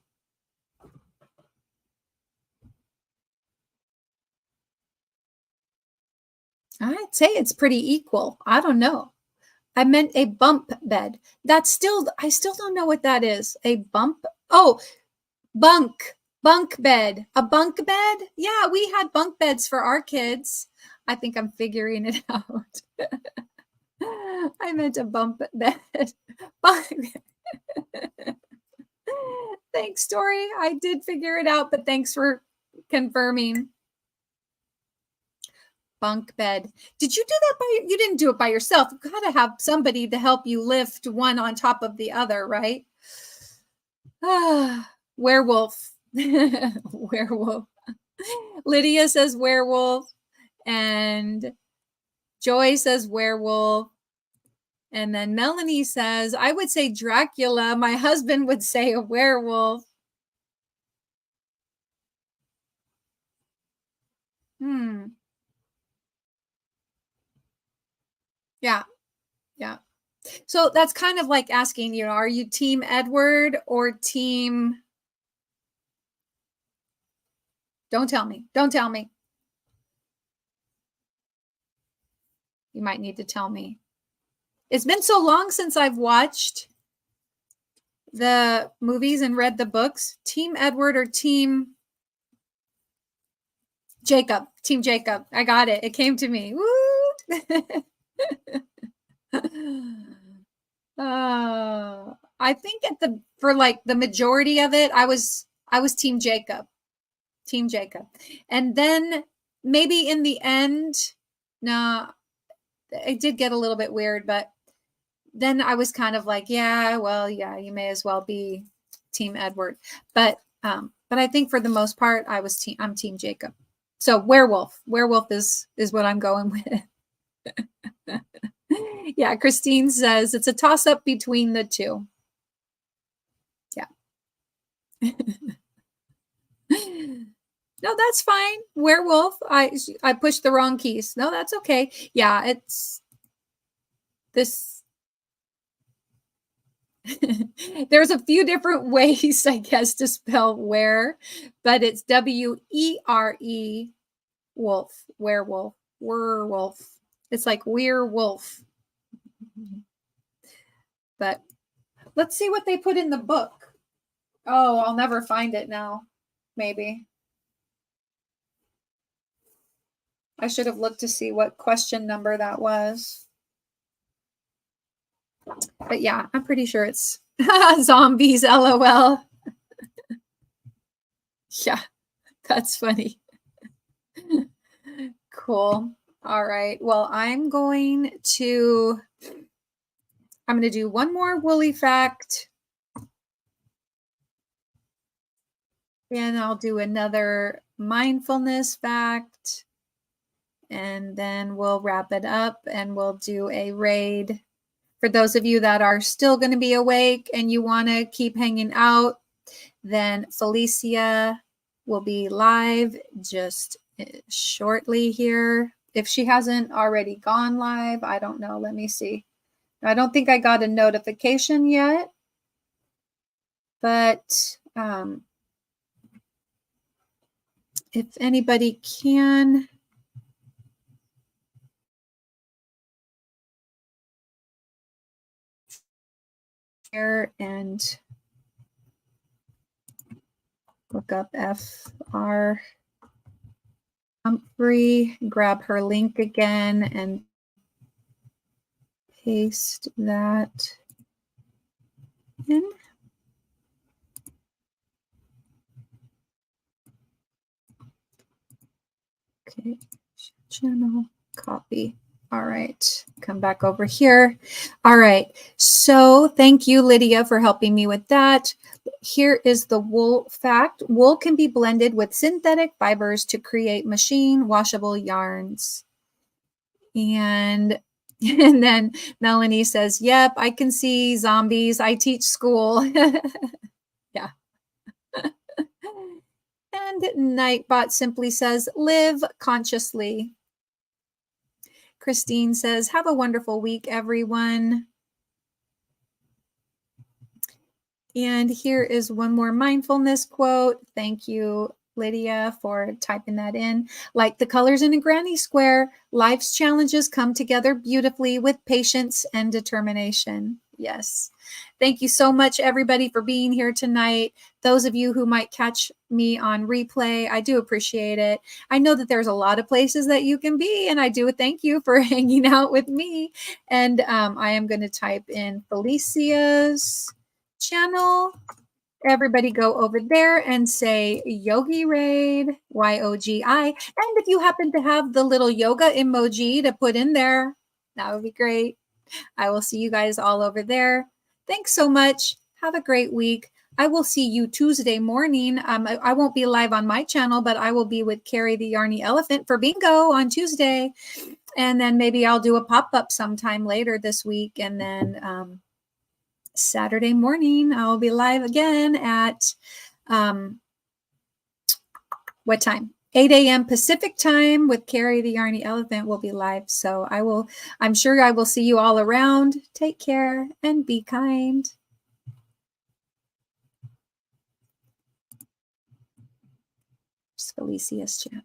I'd say it's pretty equal. I don't know. I meant a bump bed. I still don't know what that is. A bump? Oh, bunk bed. A bunk bed? Yeah, we had bunk beds for our kids. I think I'm figuring it out. I meant a bump bed. Bunk. Thanks, Tori. I did figure it out, but thanks for confirming. Bunk bed. Did you do that you didn't do it by yourself. You've got to have somebody to help you lift one on top of the other, right? Werewolf. Werewolf. Lydia says werewolf, and Joy says werewolf. And then Melanie says, I would say Dracula. My husband would say a werewolf. Yeah. Yeah. So that's kind of like asking, are you team Edward or team? Don't tell me. Don't tell me. You might need to tell me. It's been so long since I've watched the movies and read the books. Team Edward or team Jacob? Team Jacob. I got it. It came to me. Woo! I think for like the majority of it, I was team Jacob. Team Jacob. And then maybe in the end, no, it did get a little bit weird, but then I was kind of like, yeah, well, yeah, you may as well be team Edward. But I think for the most part, I'm team Jacob. So werewolf is what I'm going with. Yeah, Christine says it's a toss up between the two. Yeah. No, that's fine. Werewolf. I pushed the wrong keys. No, that's okay. Yeah, it's this. There's a few different ways, I guess, to spell were, but it's W-E-R-E wolf, werewolf, werewolf. It's like werewolf. But let's see what they put in the book. Oh, I'll never find it now. Maybe. I should have looked to see what question number that was. But yeah, I'm pretty sure it's zombies, LOL. Yeah, that's funny. Cool. All right. Well, I'm going to do one more woolly fact. And I'll do another mindfulness fact. And then we'll wrap it up and we'll do a raid. For those of you that are still going to be awake and you want to keep hanging out, then Felicia will be live just shortly here. If she hasn't already gone live, I don't know. Let me see. I don't think I got a notification yet, but if anybody can share and look up FR Humphrey, grab her link again and paste that in. Okay, channel, copy. All right, come back over here. All right, so thank you, Lydia, for helping me with that. Here is the wool fact. Wool can be blended with synthetic fibers to create machine washable yarns. And then Melanie says, yep, I can see zombies. I teach school. Yeah. And Nightbot simply says, live consciously. Christine says, have a wonderful week, everyone. And here is one more mindfulness quote. Thank you, Lydia, for typing that in. Like the colors in a granny square, life's challenges come together beautifully with patience and determination. Yes. Thank you so much, everybody, for being here tonight. Those of you who might catch me on replay, I do appreciate it. I know that there's a lot of places that you can be, and I do thank you for hanging out with me. And I am going to type in Felicia's channel. Everybody go over there and say Yogi Raid, YOGI. And if you happen to have the little yoga emoji to put in there, that would be great. I will see you guys all over there. Thanks so much. Have a great week. I will see you Tuesday morning. I won't be live on my channel, but I will be with Carrie the Yarny Elephant for bingo on Tuesday. And then maybe I'll do a pop-up sometime later this week. And then Saturday morning, I'll be live again at what time? 8 a.m. Pacific time with Carrie the Yarny Elephant will be live. So I'm sure I will see you all around. Take care and be kind. It's Felicia's channel.